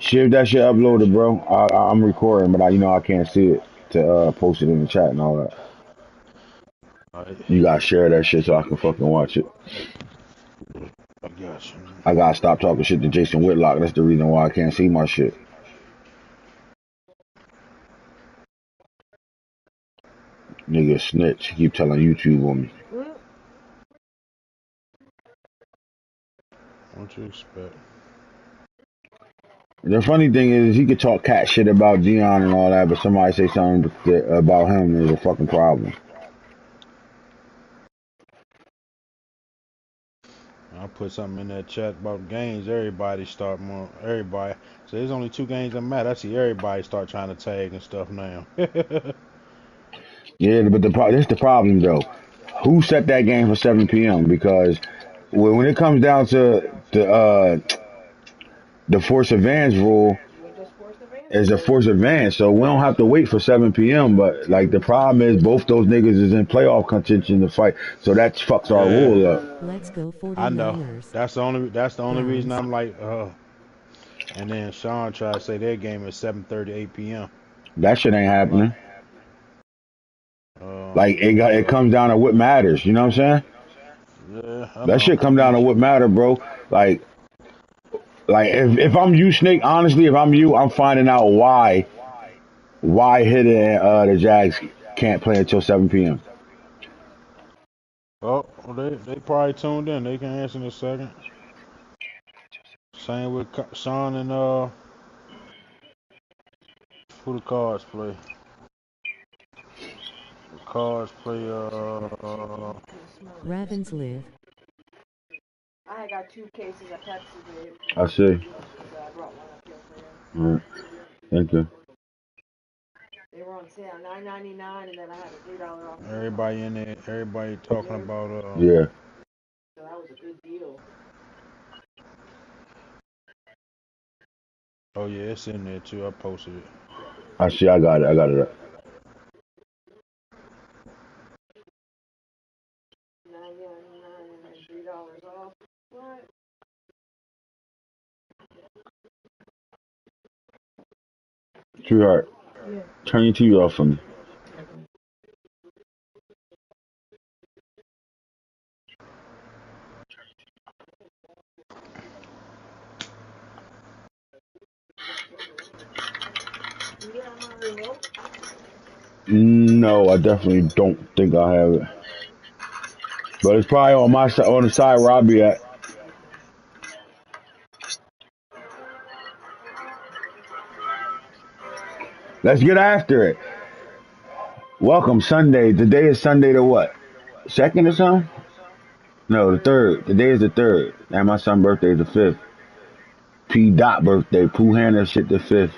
Shit, that shit uploaded, bro. I'm recording, but I can't see it to post it in the chat and all that. Alright, You gotta share that shit so I can fucking watch it. I got you. I gotta stop talking shit to Jason Whitlock. That's the reason why I can't see my shit. Nigga snitch. Keep telling YouTube on me. What you expect? The funny thing is, he could talk cat shit about Dion and all that, but somebody say something about him is a fucking problem. I'll put something in that chat about games. Everybody. So there's only 2 games that matter. I see everybody start trying to tag and stuff now. Yeah, but that's the problem though. Who set that game for 7 p.m.? Because when it comes down to the force advance rule, is a force advance, so we don't have to wait for 7 p.m. But like the problem is, both those niggas is in playoff contention to fight, so that fucks our Yeah, rule up. Let's go 49ers. I know. That's the only reason Browns. I'm like, And then Sean tried to say their game is 7:30, 8 p.m. That shit ain't happening. Uh, Like it comes down to what matters. You know what I'm saying? yeah, I That know. shit come down to what matter, bro. Like if I'm you, Snake, honestly, if I'm you, I'm finding out why Hitter and the Jags can't play until 7 p.m. Oh, well, they probably tuned in. They can answer in a second. Same with Sean and who the Cards play. The Cards play Ravens live. I got 2 cases of Pepsi, babe. I see. So I brought one up here for you. All right. Thank you. They were on sale, $9.99, and then I had a $3 off. everybody in there. Everybody talking about Yeah. So that was a good deal. Oh yeah, it's in there too. I posted it. I see. I got it. $9.99 and then $3 off. What? Sweetheart, Yeah. turn your TV off for me. You get on my remote? No, I definitely don't think I have it. But it's probably on my on the side where I'll be at. Let's get after it. Welcome Sunday. Today is Sunday the what? 2nd or something? No, the 3rd. Today is the 3rd. And my son's birthday is the 5th. P. Dot birthday. Pooh Hannah shit the 5th.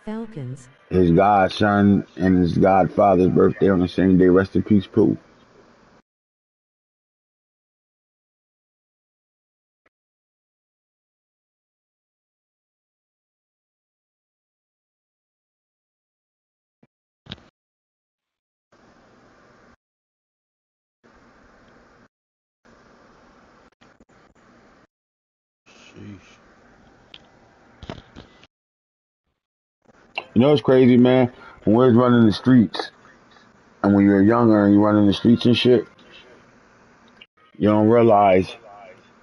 Falcons. His godson and his godfather's birthday on the same day. Rest in peace, Pooh. Sheesh. You know what's crazy, man? When we was running the streets, and when you're younger and you running the streets and shit, you don't realize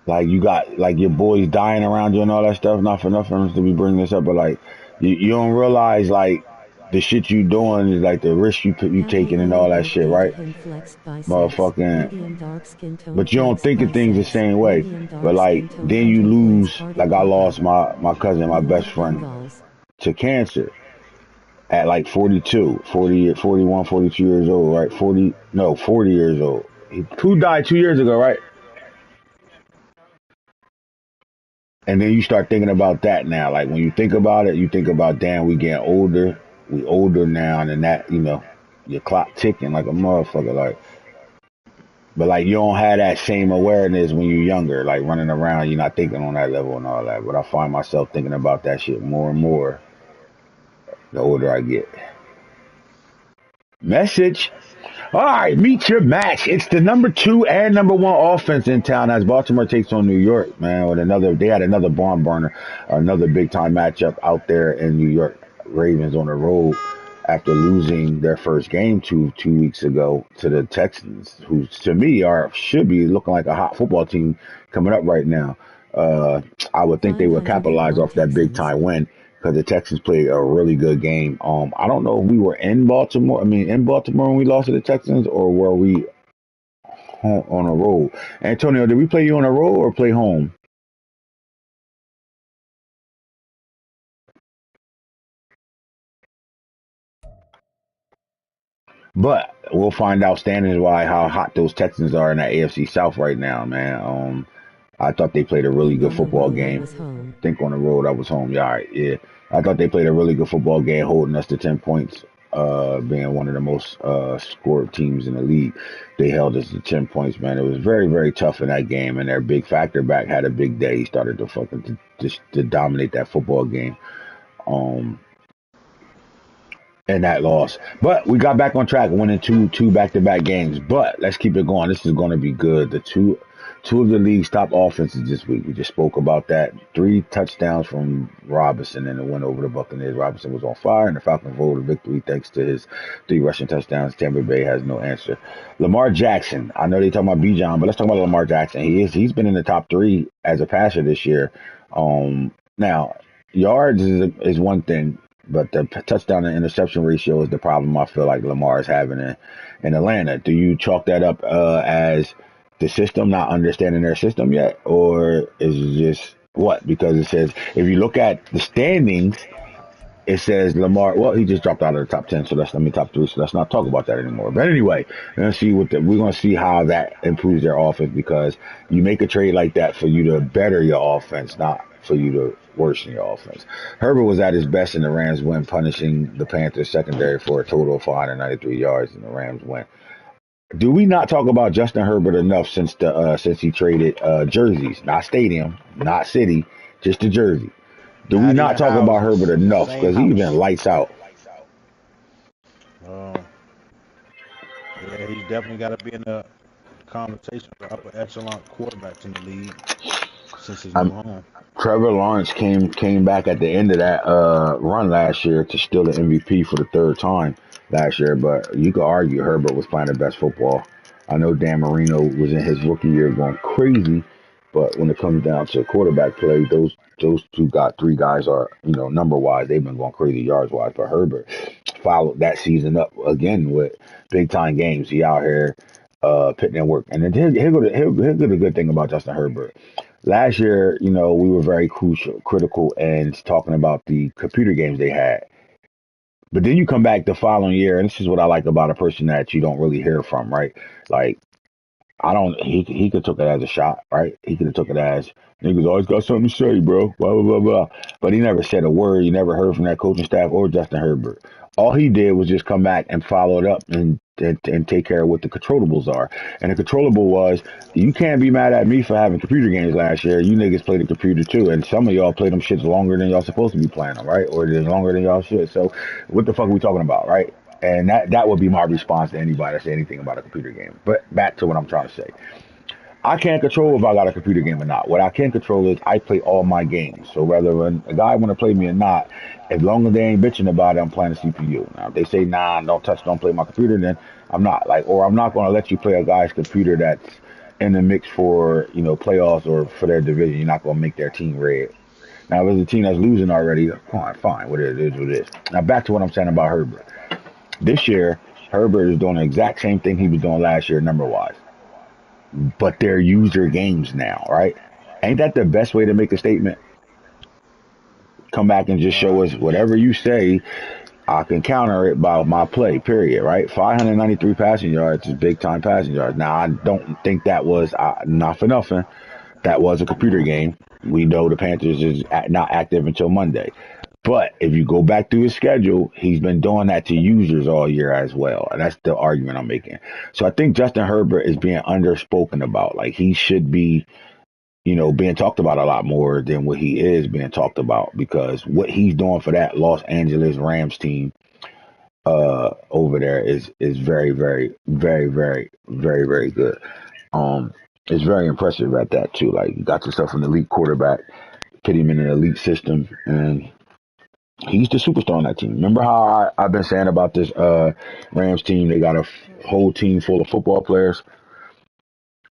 like you got like your boys dying around you and all that stuff. Not for nothing to be bringing this up, but like you don't realize like the shit you doing is like the risk you taking and all that shit, right? Motherfucking. But you don't think of things the same way. But like then you lose. Like I lost my cousin, my best friend, to cancer at like 42, 40, 41, 42 years old, right? 40 years old. Who died 2 years ago, right? And then you start thinking about that now. Like when you think about it, you think about, damn, we getting older. We older now, and that, your clock ticking like a motherfucker. Like, but like you don't have that same awareness when you're younger. Like running around, you're not thinking on that level and all that. But I find myself thinking about that shit more and more the older I get. Message. All right, meet your match. It's the number 2 and number 1 offense in town as Baltimore takes on New York, man. With another, they had another barn burner, another big time matchup out there in New York. Ravens on the road after losing their first game two weeks ago to the Texans, who to me should be looking like a hot football team coming up right now. Uh, I would think they would capitalize 501 off that big Texans. time win because the Texans played a really good game. I don't know if we were in Baltimore. I mean, in Baltimore when we lost to the Texans, or were we on a road? Antonio, did we play you on a road or play home? But we'll find out standings why how hot those Texans are in that AFC South right now, man. I thought they played a really Think good on the football road I game. was home. Think on the road I was home. Yeah, all right, yeah. I thought they played a really good football game, holding us to 10 points. Being one of the most scored teams in the league, they held us to 10 points. Man, it was very, very tough in that game, and their big factor back had a big day. He started to to dominate that football game. Um, and that loss. But we got back on track, winning two back to back games. But let's keep it going. This is going to be good. The two of the league's top offenses this week. We just spoke about that. 3 touchdowns from Robinson in the win over the Buccaneers. Robinson was on fire, and the Falcons rolled a victory thanks to his 3 rushing touchdowns. Tampa Bay has no answer. Lamar Jackson. I know they talking about Bijan, but let's talk about Lamar Jackson. He's been in the top 3 as a passer this year. Now yards is one thing, but the touchdown and interception ratio is the problem I feel like Lamar is having in Atlanta. Do you chalk that up as the system not understanding their system yet, or is it just what? Because it says if you look at the standings, it says Lamar. Well, he just dropped out of the top 10, so top 3. So let's not talk about that anymore. But anyway, we're gonna see how that improves their offense because you make a trade like that for you to better your offense, not for you to worsen your offense. Herbert was at his best in the Rams win, punishing the Panthers secondary for a total of 493 yards in the Rams win. Do we not talk about Justin Herbert enough since he traded jerseys, not stadium, not city, just the jersey? Do we Not not even talk about Herbert houses. enough? Same Because he's been house. lights out. Um, yeah, he's definitely got to be in the conversation for upper echelon quarterbacks in the league since his new Um, home. Trevor Lawrence came back at the end of that run last year to steal the MVP for the 3rd time last year. But you could argue Herbert was playing the best football. I know Dan Marino was in his rookie year going crazy, but when it comes down to quarterback play, those 3 guys are number wise they've been going crazy yards wise. But Herbert followed that season up again with big time games. He out here putting in work. And then here's the good thing about Justin Herbert. Last year, we were very critical and talking about the computer games they had. But then you come back the following year, and this is what I like about a person that you don't really hear from, right? Like I don't. He could took it as a shot, right? He could have took it as niggas always got something to say, bro. Blah blah blah blah. But he never said a word. You never heard from that coaching staff or Justin Herbert. All he did was just come back and follow it up and take care of what the controllables are. And the controllable was you can't be mad at me for having computer games last year. You niggas played the computer too, and some of y'all played them shits longer than y'all supposed to be playing them, right? Or longer than y'all should. So what the fuck are we talking about, right? And that would be my response to anybody that say anything about a computer game. But back to what I'm trying to say. I can't control if I got a computer game or not. What I can control is I play all my games. So whether a guy want to play me or not, as long as they ain't bitching about it, I'm playing the CPU. Now, if they say, nah, don't play my computer, then I'm not. Or I'm not going to let you play a guy's computer that's in the mix for, playoffs or for their division. You're not going to make their team red. Now, if it's a team that's losing already, fine, what it is, what it is. Now, back to what I'm saying about Herbert. This year, Herbert is doing the exact same thing he was doing last year, number wise. But they're user games now, right? Ain't that the best way to make a statement? Come back and just show Right. us whatever you say. I can counter it by my play, period, right? 593 passing yards is big time passing yards. Now, I don't think that was, not for nothing, that was a computer game. We know the Panthers is not active until Monday. But if you go back through his schedule, he's been doing that to users all year as well. And that's the argument I'm making. So I think Justin Herbert is being underspoken about. Like he should be, being talked about a lot more than what he is being talked about because what he's doing for that Los Angeles Rams team over there is very, very, very, very, very, very good. It's very impressive at that too. Like you got yourself an elite quarterback, put him in an elite system, and he's the superstar on that team. Remember how I've been saying about this Rams team? They got a whole team full of football players,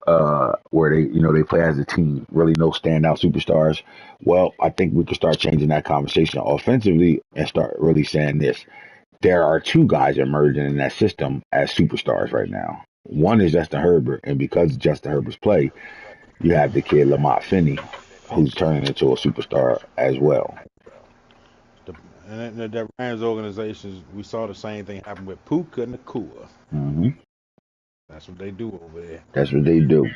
where they play as a team. Really, no standout superstars. Well, I think we could start changing that conversation offensively and start really saying this. There are two guys emerging in that system as superstars right now. One is Justin Herbert, and because of Justin Herbert's play, you have the kid Lamont Finney, who's turning into a superstar as well. The, and the Rams organizations, we saw the same thing happen with Puka and Nakua. hmm That's what they do over there. That's what they do.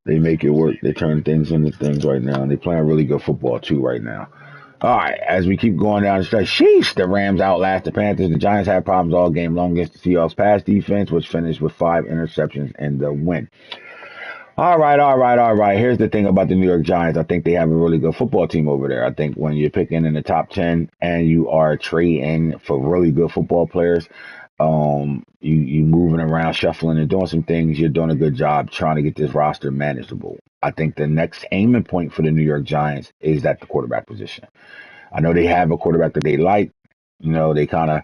They make it work. They turn things into things right now, and they playing really good football too right now. All right, as we keep going down the stretch, sheesh, the Rams outlast the Panthers. The Giants had problems all game long against the Seahawks pass defense, which finished with 5 interceptions and the win. All right. Here's the thing about the New York Giants. I think they have a really good football team over there. I think when you're picking in the top 10 and you are trading for really good football players, you moving around, shuffling and doing some things, you're doing a good job trying to get this roster manageable. I think the next aiming point for the New York Giants is at the quarterback position. I know they have a quarterback that they like. They kind of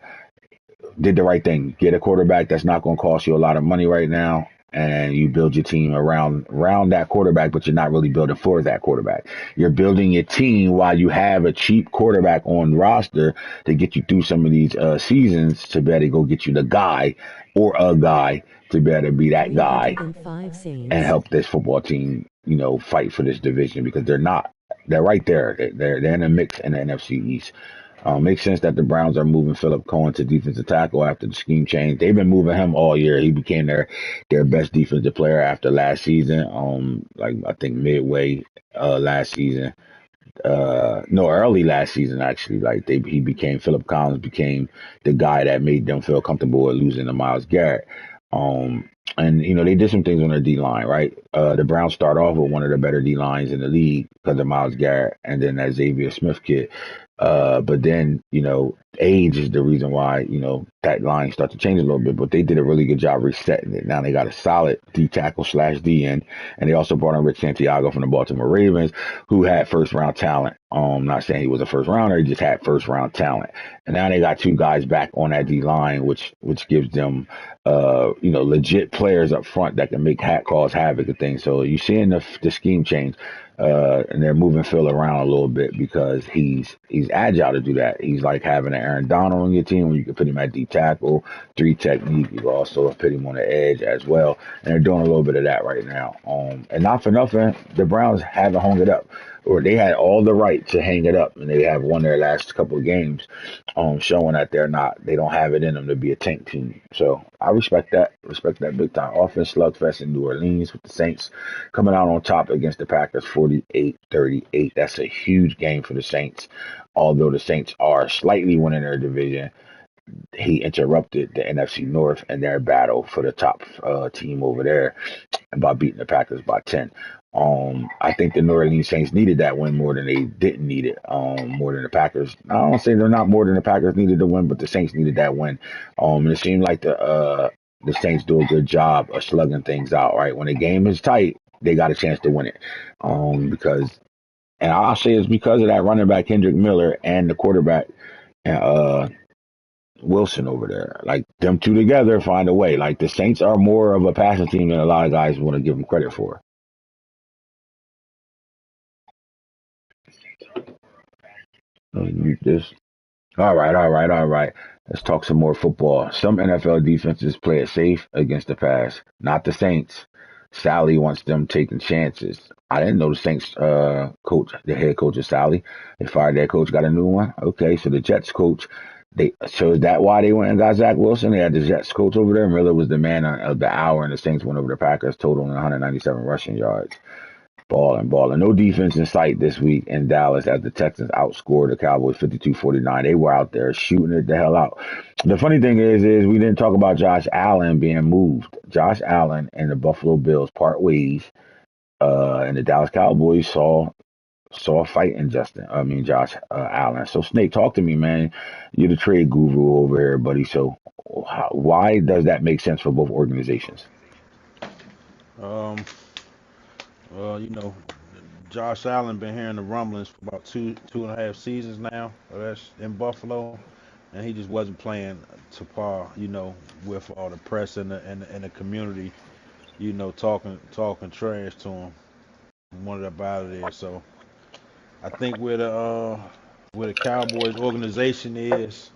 did the right thing. Get a quarterback that's not going to cost you a lot of money right now, and you build your team around that quarterback, but you're not really building for that quarterback. You're building your team while you have a cheap quarterback on the roster to get you through some of these seasons to be able to go get you the guy or a guy to be able to be that guy 305 and Saints. help this football team, fight for this division because they're not. They're right there. They're in the mix in the NFC East. Makes sense that the Browns are moving Philip Cohen to defensive tackle after the scheme change. They've been moving him all year. He became their best defensive player after last season. Like I think midway last season. No, early last season actually. Like he became Philip Collins became the guy that made them feel comfortable with losing to Myles Garrett. Um, and they did some things on their D line, right? The Browns start off with one of the better D lines in the league because of Myles Garrett, and then that Xavier Smith kid. But then, age is the reason why, that line started to change a little bit, but they did a really good job resetting it. Now they got a solid D tackle / D end, and they also brought in Rick Santiago from the Baltimore Ravens, who had first round talent. Not saying he was a first rounder, he just had first round talent. And now they got two guys back on that D line, which gives them, legit players up front that can make cause havoc and things. So you're seeing the scheme change. And they're moving Phil around a little bit because he's agile to do that. He's like having an Aaron Donald on your team where you can put him at deep tackle, 3 technique. You can also put him on the edge as well. And they're doing a little bit of that right now. And not for nothing, the Browns haven't hung it up, or they had all the right to hang it up, and they have won their last couple of games, showing that they don't have it in them to be a tank team. So I respect that big time. Offense slugfest in New Orleans with the Saints coming out on top against the Packers 48-38. That's a huge game for the Saints. Although the Saints are slightly winning their division, he interrupted the NFC North and their battle for the top team over there by beating the Packers by 10. I think the New Orleans Saints needed that win more than they didn't need it. More than the Packers. I don't say they're not more than the Packers needed to win, but the Saints needed that win. And it seemed like the Saints do a good job of slugging things out. Right when the game is tight, they got a chance to win it. And I'll say it's because of that running back Kendrick Miller and the quarterback Wilson over there. Like them two together find a way. Like the Saints are more of a passing team than a lot of guys want to give them credit for. Let's mute this. All right. Let's talk some more football. Some NFL defenses play it safe against the pass, not the Saints. Sally wants them taking chances. I didn't know the Saints coach, the head coach of Sally. They fired their coach, got a new one. Okay, so the Jets coach, so is that why they went and got Zach Wilson? They had the Jets coach over there. Miller was the man of the hour, and the Saints went over the Packers, totaling 197 rushing yards. Balling. No defense in sight this week in Dallas as the Texans outscored the Cowboys 52-49. They were out there shooting it the hell out. The funny thing is we didn't talk about Josh Allen being moved. Josh Allen and the Buffalo Bills part ways, and the Dallas Cowboys saw soft fighting Josh Allen. So Snake, talk to me, man. You're the trade guru over here, buddy. So why does that make sense for both organizations? Um, well, Josh Allen been hearing the rumblings for about 2.5 seasons now. That's in Buffalo, and he just wasn't playing to par. With all the press and the community, talking trash to him. Wanted up out of there. So I think where the Cowboys organization is,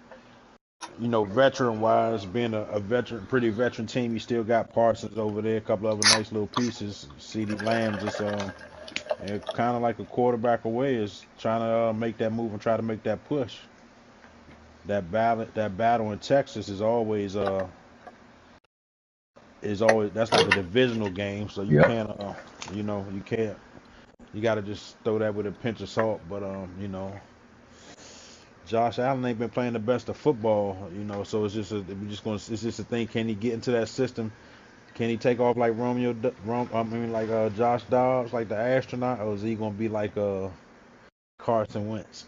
veteran wise, being a veteran, pretty veteran team, you still got Parsons over there, a couple other nice little pieces. CD Lamb just kind of like a quarterback away is trying to make that move and try to make that push. That battle in Texas is always that's like a divisional game, so you Yep. can't you can't you got to just throw that with a pinch of salt. But Josh Allen ain't been playing the best of football, so it's just a thing. Can he get into that system? Can he take off like Josh Dobbs, like the astronaut, or is he gonna be like Carson Wentz?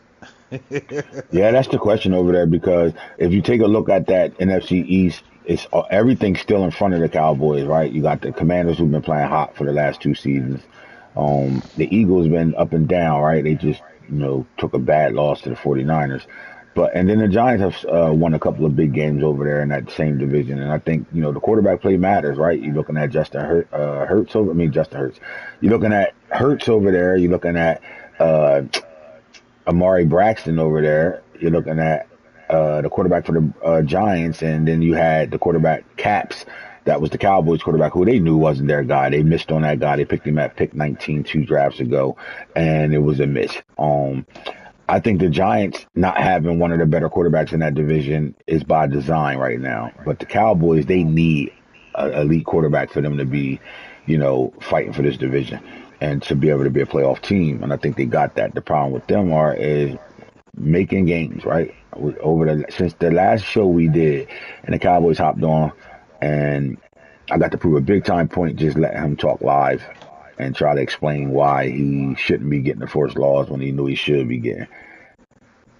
Yeah, that's the question over there because if you take a look at that NFC East, it's everything's still in front of the Cowboys, right? You got the Commanders who've been playing hot for the last 2 seasons. The Eagles been up and down, right? They just, took a bad loss to the 49ers. And then the Giants have won a couple of big games over there in that same division. And I think, the quarterback play matters, right? You're looking at Justin Hurts. You're looking at Hurts over there. You're looking at, Amari Braxton over there. You're looking at the quarterback for the Giants, and then you had the quarterback Caps. That was the Cowboys quarterback who they knew wasn't their guy. They missed on that guy. They picked him at pick 19 2 drafts ago, and it was a miss. I think the Giants not having one of the better quarterbacks in that division is by design right now. But the Cowboys, they need an elite quarterback for them to be, fighting for this division and to be able to be a playoff team. And I think they got that. The problem with them is making games, right? Since the last show we did, and the Cowboys hopped on, and I got to prove a big time point just letting him talk live and try to explain why he shouldn't be getting the forced loss when he knew he should be getting.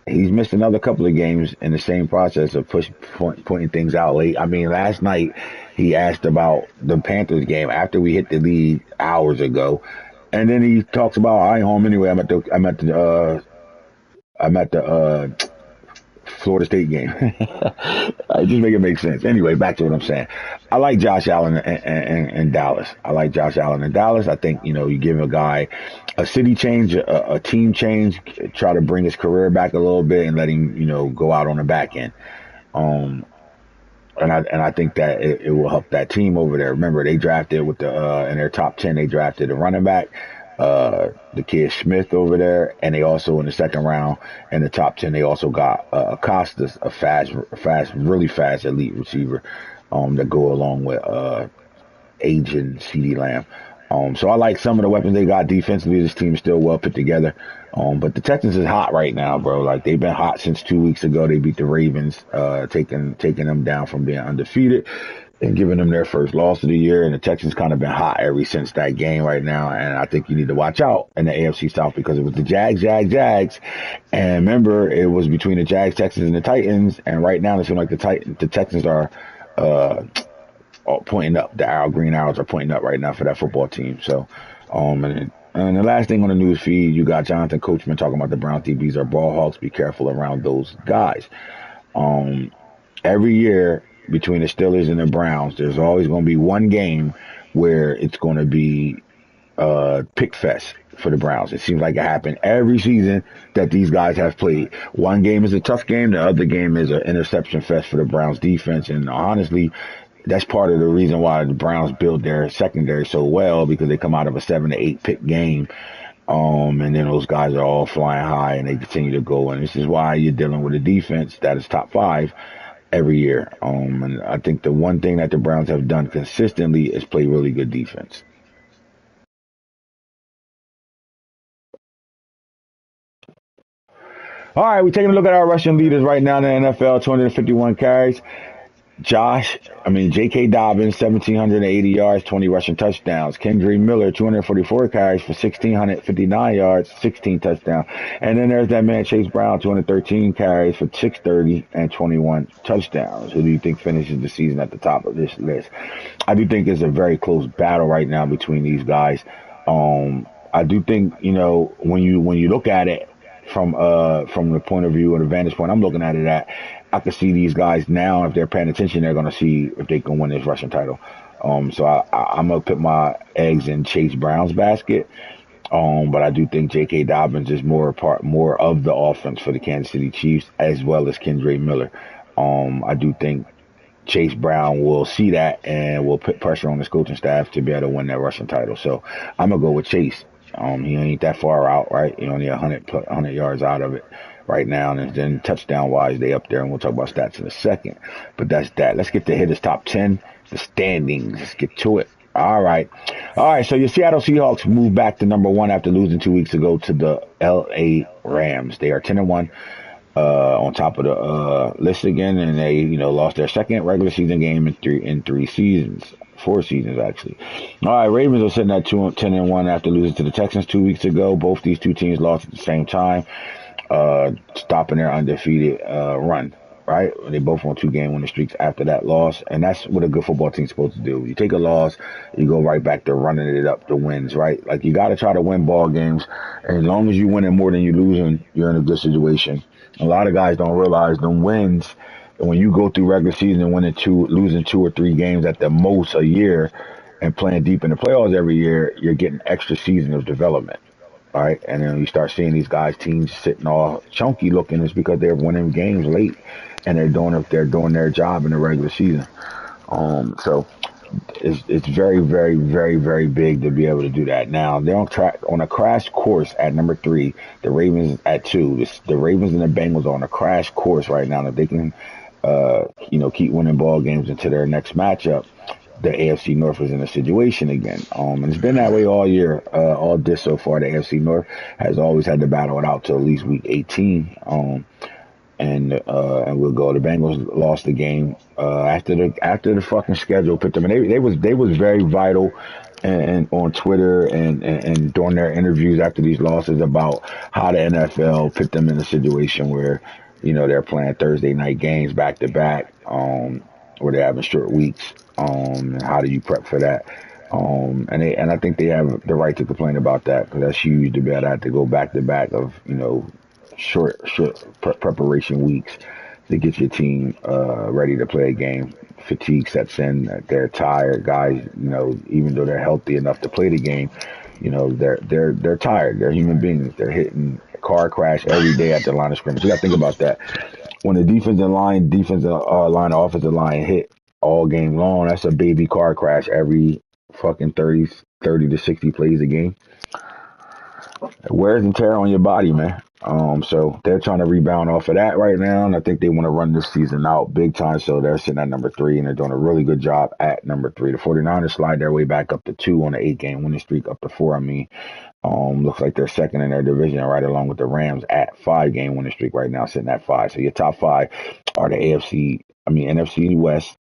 He's missed another couple of games in the same process of pointing things out late. I mean, last night he asked about the Panthers game after we hit the lead hours ago, and then he talks about I ain't home anyway. I'm at the Florida State game. I just make it make sense. Anyway, back to what I'm saying. I like Josh Allen in Dallas. I like Josh Allen in Dallas. I think, you give a guy a city change, a team change, try to bring his career back a little bit and let him, go out on the back end. Um, and I think that it will help that team over there. Remember, they drafted in their top 10, they drafted a running back, the kid Smith over there, and they also in the second round in the top 10 they also got Costas, a really fast elite receiver, that go along with aging CD Lamb. So I like some of the weapons they got defensively. This team is still well put together. But the Texans is hot right now, bro. Like they've been hot since 2 weeks ago. They beat the Ravens, taking them down from being undefeated and giving them their first loss of the year. And the Texans kind of been hot ever since that game right now. And I think you need to watch out in the AFC South because it was the Jags. And remember, it was between the Jags, Texans, and the Titans. And right now it seems like the Texans are pointing up. The green arrows are pointing up right now for that football team. So, and the last thing on the news feed, you got Jonathan Coachman talking about the Browns DBs are ball hogs. Be careful around those guys. Every year between the Steelers and the Browns, there's always going to be one game where it's going to be pick fest for the Browns. It seems like it happened every season that these guys have played. One game is a tough game. The other game is an interception fest for the Browns defense. And honestly, that's part of the reason why the Browns build their secondary so well, because they come out of a 7 to 8 pick game. And then those guys are all flying high and they continue to go. And this is why you're dealing with a defense that is top 5 every year. And I think the one thing that the Browns have done consistently is play really good defense. All right, we're taking a look at our rushing leaders right now in the NFL. 251 carries. J.K. Dobbins, 1,780 yards, 20 rushing touchdowns. Kendry Miller, 244 carries for 1,659 yards, 16 touchdowns. And then there's that man, Chase Brown, 213 carries for 630 and 21 touchdowns. Who do you think finishes the season at the top of this list? I do think it's a very close battle right now between these guys. I do think, when you look at it from the point of view or the vantage point I'm looking at it at, I can see these guys now. If they're paying attention, they're going to see if they can win this rushing title. So I'm gonna put my eggs in Chase Brown's basket. But I do think J.K. Dobbins is more of the offense for the Kansas City Chiefs, as well as Kendra Miller. I do think Chase Brown will see that and will put pressure on his coaching staff to be able to win that rushing title. So I'm gonna go with Chase. He ain't that far out, right? He only 100 yards out of it right now, and then touchdown wise, they up there, and we'll talk about stats in a second. But that's that. Let's get to his top 10, the standings. Let's get to it. All right. So your Seattle Seahawks moved back to number one after losing 2 weeks ago to the L.A. Rams. They are 10-1. On top of the list again, and they lost their second regular season game in 3 seasons, 4 seasons actually. All right, Ravens are sitting at 10-1 after losing to the Texans 2 weeks ago. Both these two teams lost at the same time, stopping their undefeated run. Right, they both on 2 game winning streaks after that loss, and that's what a good football team's supposed to do. You take a loss, you go right back to running it up the wins. Right, like you got to try to win ball games, and as long as you winning more than you losing, you're in a good situation. A lot of guys don't realize the wins. And when you go through regular season and losing 2 or 3 games at the most a year, and playing deep in the playoffs every year, you're getting extra season of development. All right, and then you start seeing these teams sitting all chunky looking. It's because they're winning games late, and they're doing their job in the regular season. So it's very, very, very, very big to be able to do that. Now they're on a crash course at number 3. The Ravens at 2. The Ravens and the Bengals are on a crash course right now. If they can, keep winning ball games into their next matchup, the AFC North is in a situation again. And it's been that way all year. All this so far, the AFC North has always had to battle it out to at least week 18. And we'll go. The Bengals lost the game after the fucking schedule picked them, and they was very vital and on Twitter and during their interviews after these losses about how the NFL put them in a situation where they're playing Thursday night games back to back, where they're having short weeks. And how do you prep for that? And I think they have the right to complain about that because that's huge to be able to have to go back to back of short preparation weeks to get your team ready to play a game. Fatigue sets in. They're tired. Guys, even though they're healthy enough to play the game, they're tired. They're human beings. They're hitting a car crash every day at the line of scrimmage. You got to think about that. When the offensive line hit all game long, that's a baby car crash every fucking 30 to 60 plays a game. Wears and tear on your body, man. So they're trying to rebound off of that right now, and I think they want to run this season out big time. So they're sitting at number 3, and they're doing a really good job at number 3. The 49ers slide their way back up to 2 on the 8 game winning streak, up to 4. Looks like they're second in their division, right along with the Rams at 5 game winning streak right now, sitting at 5. So your top 5 are the NFC West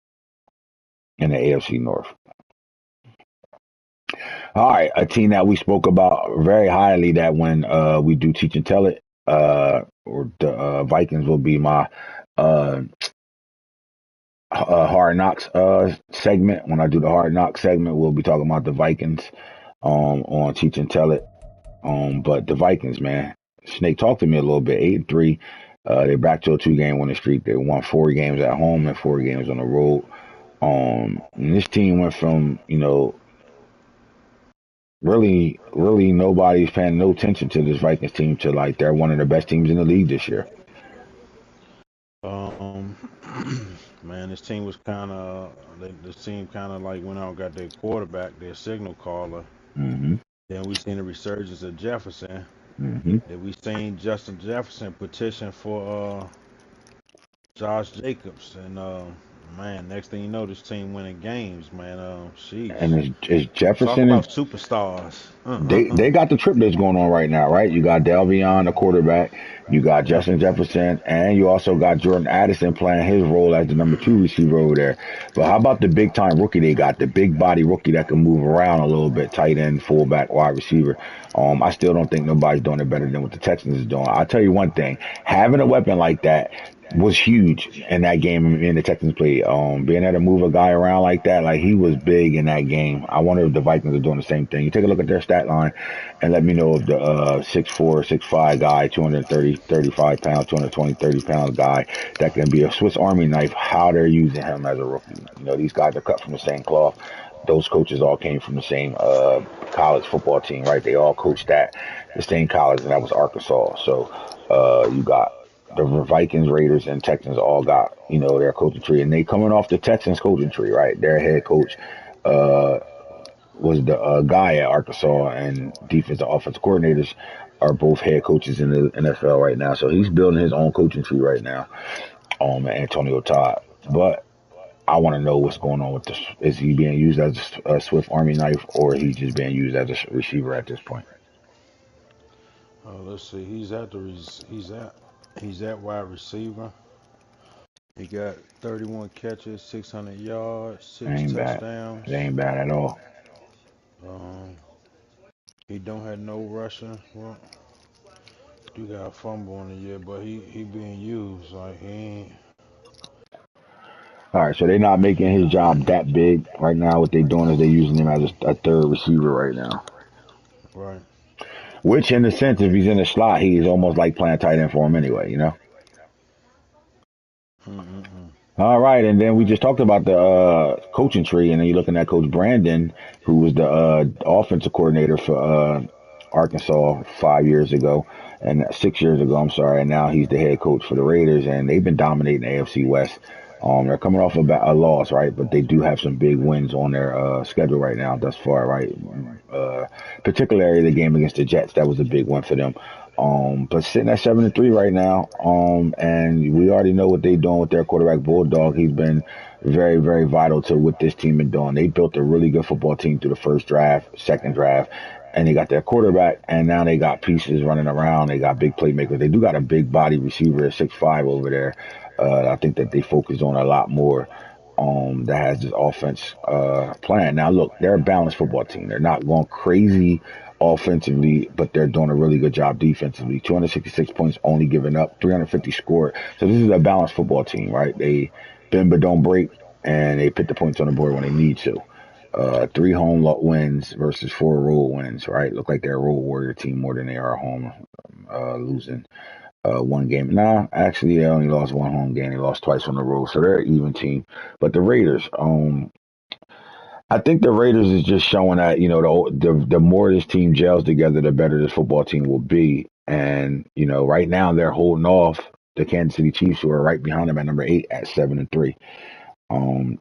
and the AFC North. All right, a team that we spoke about very highly that when we do teach and tell it, or the Vikings will be my uh, hard knocks segment. When I do the hard knocks segment, we'll be talking about the Vikings on teach and tell it. But the Vikings, man, Snake, talk to me a little bit. 8-3, they're back to a 2 game winning streak. They won 4 games at home and 4 games on the road. And this team went from really, really nobody's paying no attention to this Vikings team to like they're one of the best teams in the league this year. Um, man, this team kind of like went out and got their quarterback, their signal caller. Hmm. Then we seen the resurgence of Jefferson. Hmm. Then we seen Justin Jefferson petition for Josh Jacobs, and Man, next thing you know, this team winning games, man. Sheesh. And it's Talk Jefferson about and superstars. they got the triplets going on right now, right? You got Delvion, the quarterback, you got Yeah. Justin Jefferson, and you also got Jordan Addison playing his role as the number two receiver over there. But how about the big time rookie they got, the big body rookie that can move around a little bit, tight end, fullback, wide receiver? I still don't think nobody's doing it better than what the Texans is doing. I'll tell you one thing, having a weapon like that was huge in that game in the Texans played. Being able to move a guy around like that, like he was big in that game. I wonder if the Vikings are doing the same thing. You take a look at their stat line and let me know if the 6'4", 6'5" guy, 230, 35 pounds, 220, 30 pound guy that can be a Swiss Army knife, how they're using him as a rookie. You know, these guys are cut from the same cloth. Those coaches all came from the same college football team, right? They all coached at the same college, and that was Arkansas. So you got the Vikings, Raiders, and Texans all got, their coaching tree, and they coming off the Texans coaching tree, right? Their head coach uh, was the guy at Arkansas, and defensive offensive coordinators are both head coaches in the NFL right now. So he's building his own coaching tree right now, Antonio Todd. But I want to know what's going on with this. Is he being used as a Swift Army knife, or is he just being used as a receiver at this point? Let's see. He's at wide receiver. He got 31 catches, 600 yards, It six ain't bad. It touchdowns. ain't bad at all. Um, he don't have no rushing. Well, do got a fumble on the year, but he being used like he ain't All right, so they're not making his job that big right now. What they're doing is they're using him as a third receiver right now. right. Which, in a sense, if he's in the slot, he's almost like playing tight end for him anyway. Mm-mm-mm. All right, and then we just talked about the coaching tree, and then you're looking at Coach Brandon, who was the offensive coordinator for Arkansas 5 years ago, and 6 years ago, I'm sorry, and now he's the head coach for the Raiders, and they've been dominating the AFC West. They're coming off a loss, right? But they do have some big wins on their schedule right now thus far, right? Particularly the game against the Jets, that was a big win for them. But sitting at 7-3 right now, and we already know what they're doing with their quarterback Bulldog. He's been very, very vital to what this team is doing. They built a really good football team through the first draft, second draft, and they got their quarterback, and now they got pieces running around. They got big playmakers. They do got a big body receiver at 6'5" over there. I think that they focus on a lot more. That has this offense plan. Now, look, they're a balanced football team. They're not going crazy offensively, but they're doing a really good job defensively. 266 points only given up, 350 scored. So this is a balanced football team, right? They bend but don't break, and they put the points on the board when they need to. Three wins versus four road wins, right? Look like they're a road warrior team more than they are home losing one game. Nah, actually, they only lost one home game. They lost twice on the road, so they're an even team. But the Raiders, I think the Raiders is just showing that the more this team gels together, the better this football team will be. And right now they're holding off the Kansas City Chiefs, who are right behind them at number 8 at 7-3. Um,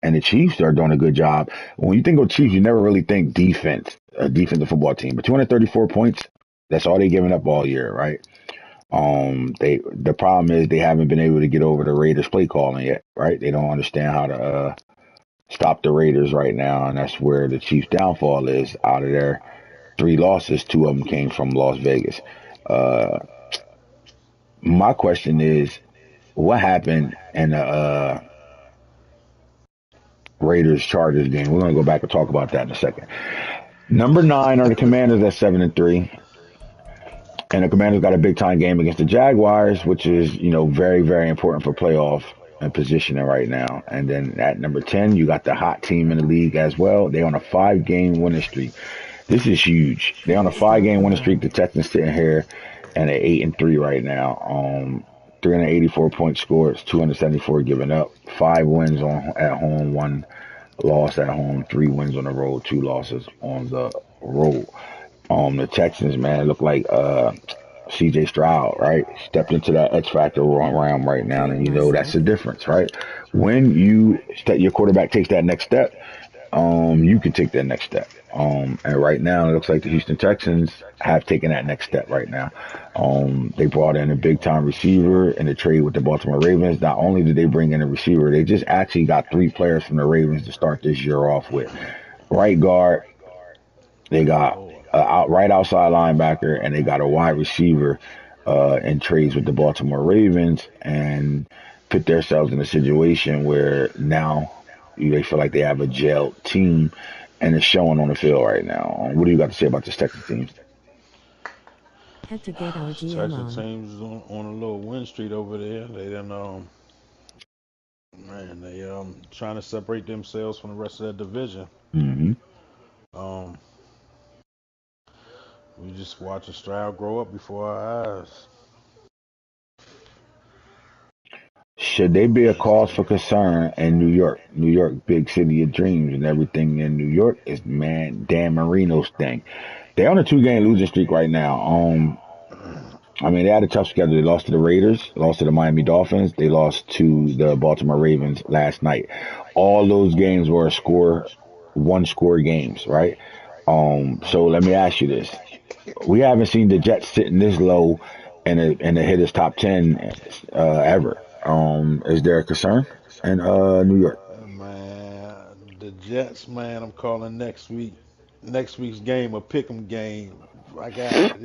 and the Chiefs are doing a good job. When you think of Chiefs, you never really think defense, a defensive football team. But 234 points, that's all they've given up all year, right? The problem is they haven't been able to get over the Raiders play calling yet, right? They don't understand how to stop the Raiders right now, and that's where the Chiefs' downfall is. Out of their 3 losses, 2 of them came from Las Vegas. Uh, my question is, what happened in the Raiders Chargers game? We're gonna go back and talk about that in a second. Number 9 are the Commanders at 7-3. And the Commanders got a big time game against the Jaguars, which is, very, very important for playoff and positioning right now. And then at number 10, you got the hot team in the league as well. They on a 5-game winning streak. This is huge. They on a 5-game winning streak. The Texans sitting here and at 8-3 right now. 384 points scored, 274 given up, 5 wins at home, 1 loss at home, 3 wins on the road, 2 losses on the road. The Texans, man, look like CJ Stroud, right? Stepped into that X Factor realm right now, and that's the difference, right? When your quarterback takes that next step, you could take that next step. And right now, it looks like the Houston Texans have taken that next step right now. They brought in a big time receiver in a trade with the Baltimore Ravens. Not only did they bring in a receiver, they just actually got 3 players from the Ravens to start this year off with. Right guard, they Good got lord. right outside linebacker, and they got a wide receiver in trades with the Baltimore Ravens, and put themselves in a situation where now they feel like they have a jailed team, and it's showing on the field right now. What do you got to say about this Texas team? Had to get our GM Texas on. teams is on a little win streak over there. They done man, they trying to separate themselves from the rest of the division. Hmm. Um, we just watching Stroud grow up before our eyes. Should they be a cause for concern in New York? New York, big city of dreams, and everything in New York is man Dan Marino's thing. They're on a 2-game losing streak right now. I mean, they had a tough schedule. They lost to the Raiders, lost to the Miami Dolphins, they lost to the Baltimore Ravens last night. All those games were one score games, right? So let me ask you this: we haven't seen the Jets sitting this low in a hitters top 10 ever. Is there a concern in New York? Man, the Jets, man, I'm calling next week. Next week's game a pick'em game. I got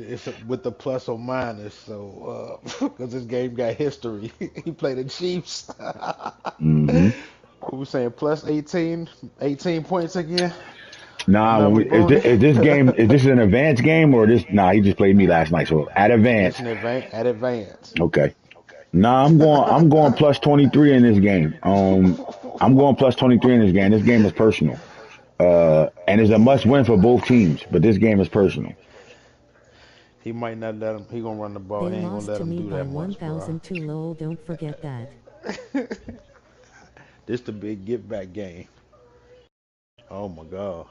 with the plus or minus, so because this game got history. He played the Chiefs. Hmm. What we saying? Plus 18 points again. Nah, Another booty. is this game is this an advanced game or this? Nah, he just played me last night. So at This advance, an advance. okay. Nah, I'm going plus 23 in this game. I'm going plus 23 in this game. This game is personal. And it's a must win for both teams, but this game is personal. He might not let him. He gonna run the ball. They He ain't gonna lost let to him me do by that much, bro. 1,000 too low, don't forget that. This the big get back game. Oh my god.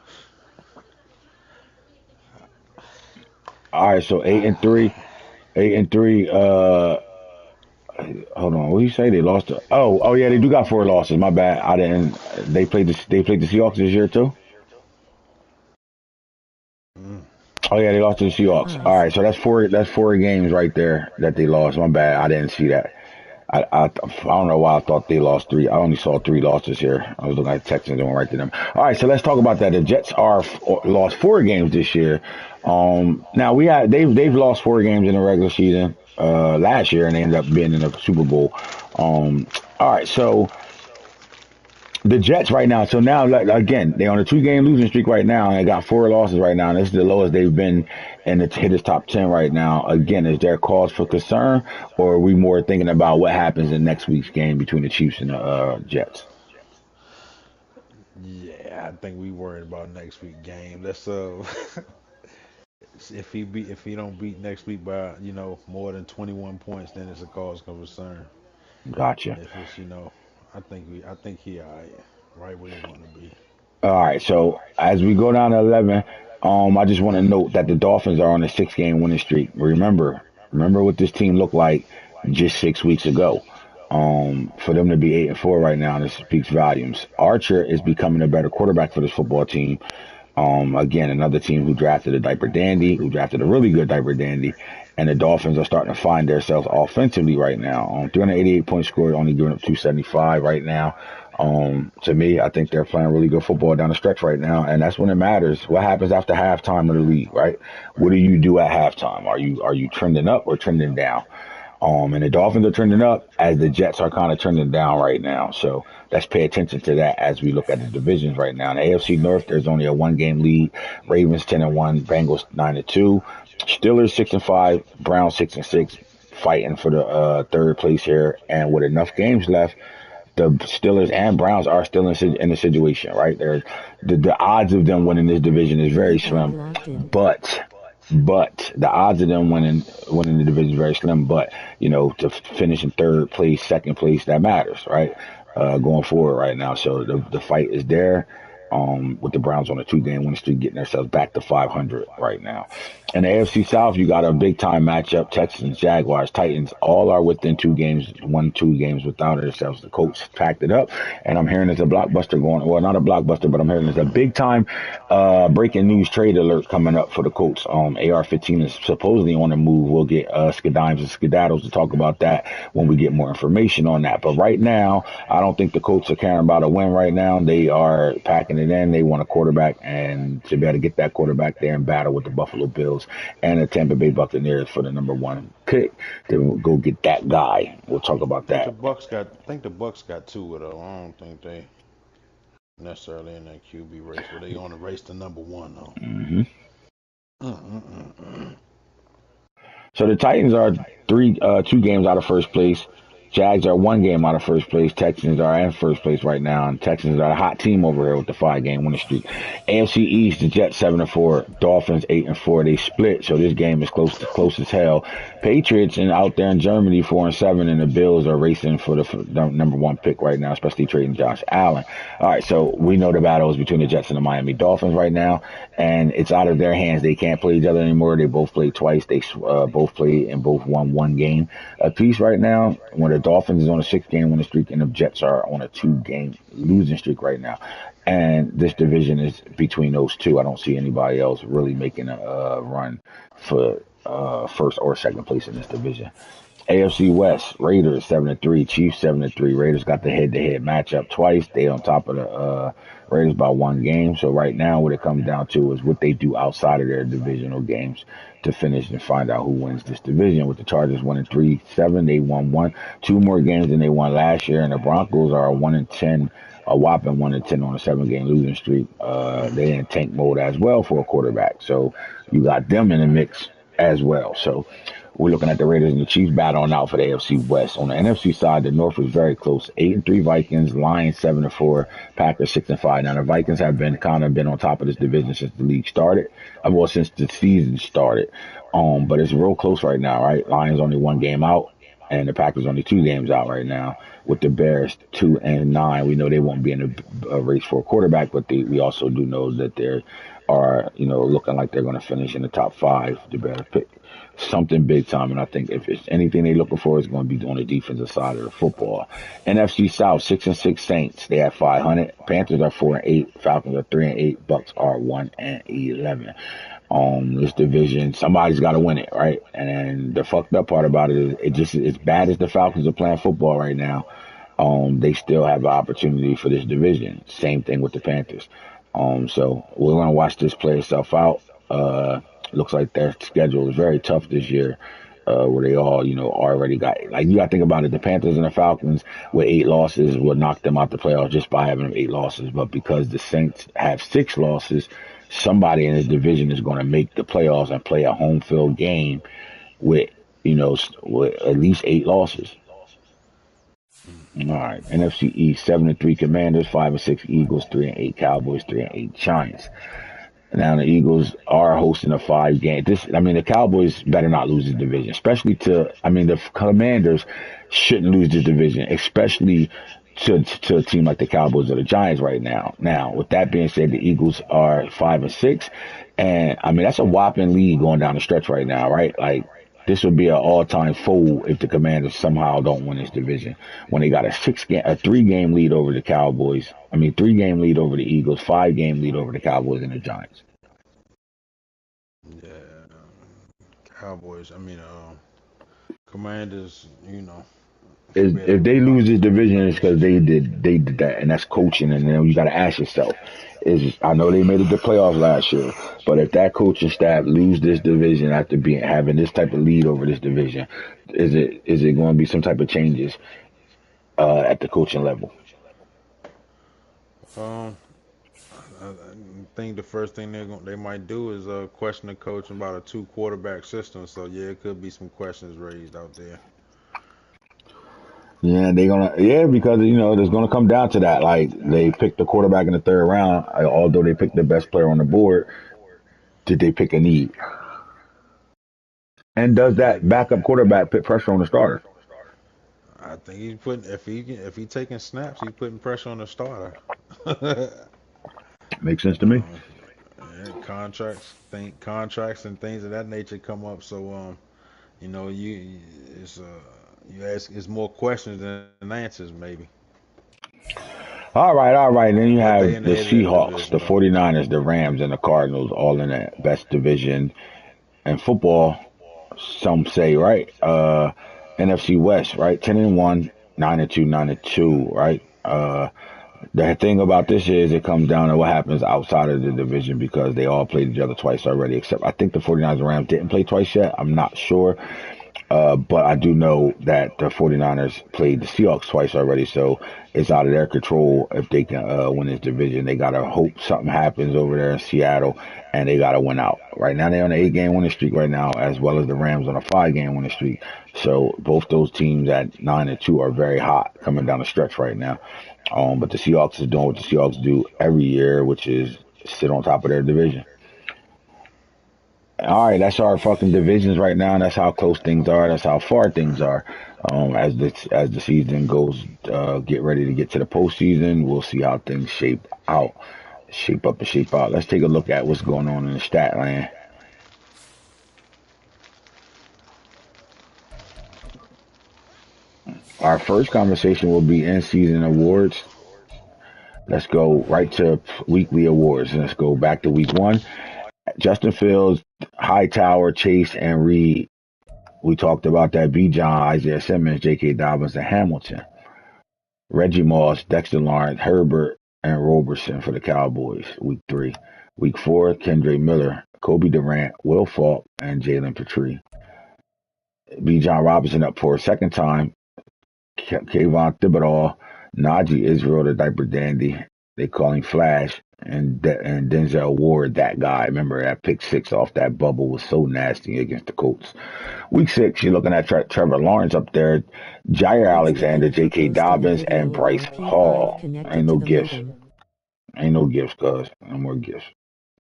All right, so 8-3, 8-3. Hold on, what do you say? They lost. Oh, yeah, they do got 4 losses. My bad. I didn't. They played the Seahawks this year too. Mm. Oh yeah, they lost to the Seahawks. All Eyes. right, so that's four games right there that they lost. My bad. I didn't see that. I don't know why I thought they lost 3. I only saw 3 losses here. I was looking at Texans and went right to them. All right, so let's talk about that. The Jets are lost 4 games this year. Now they've lost 4 games in the regular season last year, and they ended up being in the Super Bowl. All right, so the Jets right now. So now, like, again, they're on a 2-game losing streak right now, and they got 4 losses right now. And this is the lowest they've been in the hitters top 10 right now. Again, is there cause for concern, or are we more thinking about what happens in next week's game between the Chiefs and the Jets? Yeah, I think we worried about next week game. Let's if he don't beat next week by more than 21 points, then it's a cause of concern. Gotcha. If it's I think he right where he want to be. All right. So as we go down to 11, I just want to note that the Dolphins are on a 6-game winning streak. Remember what this team looked like just 6 weeks ago. For them to be 8-4 right now, this speaks volumes. Archer is becoming a better quarterback for this football team. Again, another team who drafted a diaper dandy, who drafted a really good diaper dandy, and the Dolphins are starting to find themselves offensively right now. 388 points scored, only giving up 275 right now. To me, I think they're playing really good football down the stretch right now, and that's when it matters. What happens after halftime of the league, right? What do you do at halftime? Are you trending up or trending down? And the Dolphins are trending up as the Jets are kind of trending down right now. So let's pay attention to that as we look at the divisions right now. In the AFC North, there's only a 1-game lead. Ravens 10-1, Bengals 9-2, Steelers 6-5, Browns 6-6, fighting for the third place here. And with enough games left, the Steelers and Browns are still in a situation, right? The odds of them winning this division is very You are slim, locked in. but the odds of them winning the division is very slim. But to finish in third place, second place, that matters, right? Going forward right now, so the fight is there. With the Browns on a 2-game winning streak, getting themselves back to 500 right now. In the AFC South, you got a big time matchup: Texans, Jaguars, Titans. All are within 2 games, 1-2 games without themselves. The Colts packed it up, and I'm hearing there's a blockbuster going. Well, not a blockbuster, but I'm hearing there's a big time breaking news trade alert coming up for the Colts. AR-15 is supposedly on the move. We'll get Skadimes and Skedaddles to talk about that when we get more information on that. But right now, I don't think the Colts are caring about a win right now. They are packing it in. They want a quarterback, and to be able to get that quarterback there and battle with the Buffalo Bills and the Tampa Bay Buccaneers for the #1 pick to go get that guy. We'll talk about that. I think the Bucks got two though. I don't think they necessarily in that QB race, but they on the race to #1 though. hmm Mm-mm-mm-mm. So the Titans are 2 games out of first place. Jags are 1 game out of first place. Texans are in first place right now, and Texans are a hot team over here with the 5-game winning streak. AFC East, the Jets 7-4, Dolphins 8-4. They split, so this game is close as hell. Patriots and out there in Germany 4-7, and the Bills are racing for the #1 pick right now, especially trading Josh Allen. All right, so we know the battle is between the Jets and the Miami Dolphins right now, and it's out of their hands. They can't play each other anymore. They both played twice. They both played and both won 1 game apiece right now. When the Dolphins is on a 6-game winning streak, and the Jets are on a 2-game losing streak right now. And this division is between those two. I don't see anybody else really making a run for first or second place in this division. AFC West, Raiders 7-3, Chiefs 7-3. Raiders got the head-to-head matchup twice. They on top of the Raiders by 1 game. So right now, what it comes down to is what they do outside of their divisional games to finish and find out who wins this division. With the Chargers winning 3-7, they won 2 more games than they won last year, and the Broncos are 1-10. A whopping 1-10 on a 7-game losing streak. They in tank mode as well for a quarterback. So you got them in the mix as well. So we're looking at the Raiders and the Chiefs battling out for the AFC West. On the NFC side, the North is very close. 8-3 Vikings, Lions 7-4, Packers 6-5. Now the Vikings have been on top of this division since the league started. Well, since the season started. But it's real close right now, right? Lions only 1 game out, and the Packers only 2 games out right now. With the Bears 2-9, we know they won't be in a race for a quarterback, but we also do know that they are, looking like they're going to finish in the top 5. The Bears pick something big time, and I think if it's anything they're looking for, it's going to be on the defensive side of the football. NFC South 6-6 Saints, they have 500. Panthers are 4-8. Falcons are 3-8. Bucks are 1-11. This division, somebody's got to win it, right? And the fucked up part about it is, it just as bad as the Falcons are playing football right now. They still have an opportunity for this division. Same thing with the Panthers. So we're gonna watch this play itself out. Looks like their schedule is very tough this year. Where they all, already got, like, you got to think about it. The Panthers and the Falcons with 8 losses will knock them out the playoffs just by having 8 losses. But because the Saints have 6 losses, somebody in this division is going to make the playoffs and play a home field game with, with at least 8 losses. All right. NFC East 7-3 Commanders, 5-6 Eagles, 3-8 Cowboys, 3-8 Giants. Now the Eagles are hosting a 5-game. The Cowboys better not lose this division, especially the Commanders shouldn't lose this division, especially to a team like the Cowboys or the Giants right now. Now, with that being said, the Eagles are 5-6, and that's a whopping lead going down the stretch right now, right? Like, this would be an all-time fold if the Commanders somehow don't win this division. When they got a 3-game lead over the Cowboys. 3-game lead over the Eagles, 5-game lead over the Cowboys and the Giants. Yeah, Cowboys. Commanders. If they lose this division, it's because they did that, and that's coaching. And then you got to ask yourself: I know they made it to the playoffs last year, but if that coaching staff lose this division after having this type of lead over this division, is it going to be some type of changes at the coaching level? Um, I think the first thing they might do is question the coach about a 2 quarterback system. So yeah, it could be some questions raised out there. Yeah, because it's gonna come down to that. Like, they picked the quarterback in the 3rd round, although they picked the best player on the board. Did they pick a need? And does Yeah, that backup quarterback put pressure on the starter? I think he's putting if he taking snaps, he's putting pressure on the starter. Makes sense to me. Yeah, contracts and things of that nature come up. So you know, it's you ask it's more questions than answers maybe. All right, all right. Then you But they have in the the head of the Seahawks, division the though. 49ers, the Rams, and the Cardinals all in the best division in football. Some say, right? NFC West, right? 10-1, 9-2, 9-2, right? The thing about this is it comes down to what happens outside of the division because they all played each other twice already, except I think the 49ers and Rams didn't play twice yet. I'm not sure. But I do know that the 49ers played the Seahawks twice already, so it's out of their control if they can win this division. They got to hope something happens over there in Seattle, and they got to win out. Right now, they're on an 8-game winning streak right now, as well as the Rams on a 5-game winning streak. So both those teams at 9-2 are very hot coming down the stretch right now. But the Seahawks is doing what the Seahawks do every year, which is sit on top of their division. All right, that's our fucking divisions right now. And that's how close things are. That's how far things are. As the season goes, get ready to get to the postseason. We'll see how things shape up and shape out. Let's take a look at what's going on in the stat land. Our first conversation will be in season awards. Let's go right to weekly awards. Let's go back to week one. Justin Fields, Hightower, Chase, and Reed. We talked about that. B. John, Isaiah Simmons, J.K. Dobbins, and Hamilton. Reggie Moss, Dexter Lawrence, Herbert, and Roberson for the Cowboys. Week 3. Week 4, Kendre Miller, Kobe Durant, Will Falk, and Jalen Petrie. B. John Robinson up for a second time. Kayvon Thibodeau, Najee Israel, the diaper dandy. They call him Flash. And Denzel Ward, that guy. Remember that pick 6 off that bubble was so nasty against the Colts. Week 6, you're looking at Trevor Lawrence up there, Jair Let's take a Alexander, look at J.K. most of the Dobbins, and video of Bryce our P5 Hall. Ain't connected no to the gifts. modem. Ain't no gifts, cuz. No more gifts.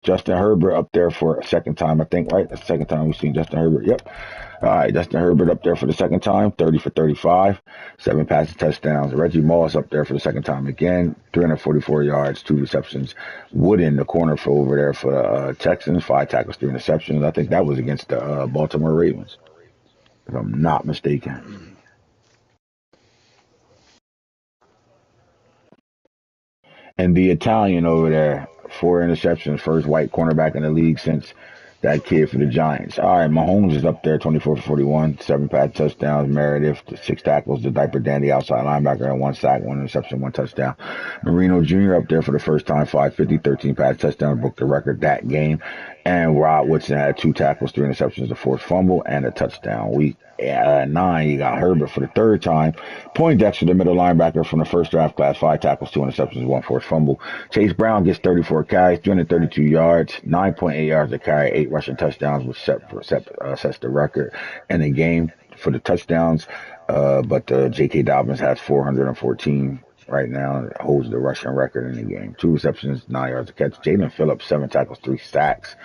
Justin Herbert up there for a second time, I think, right? That's the second time we've seen Justin Herbert. Yep. All right, Justin Herbert up there for the second time, 30 for 35, 7 passing touchdowns. Reggie Moss up there for the second time again, 344 yards, 2 receptions. Wooden, the corner for over there for the Texans, 5 tackles, 3 interceptions. I think that was against the Baltimore Ravens, if I'm not mistaken. And the Italian over there, 4 interceptions, first white cornerback in the league since that kid for the Giants. All right, Mahomes is up there, 24 for 41, 7 pass touchdowns. Meredith, 6 tackles. The diaper dandy outside linebacker, and 1 sack, 1 interception, 1 touchdown. Marino Jr. up there for the first time, 550, 13 pass touchdowns, broke the record that game. And Rod Woodson had 2 tackles, 3 interceptions, a forced fumble, and a touchdown. Week 9, you got Herbert for the third time. Poindexter, the middle linebacker from the first draft class, 5 tackles, 2 interceptions, 1 forced fumble. Chase Brown gets 34 carries, 332 yards, 9.8 yards a carry, 8 rushing touchdowns, which sets the record in the game for the touchdowns. But J.K. Dobbins has 414 right now, holds the rushing record in the game. 2 receptions, 9 yards a catch. Jalen Phillips, 7 tackles, 3 sacks.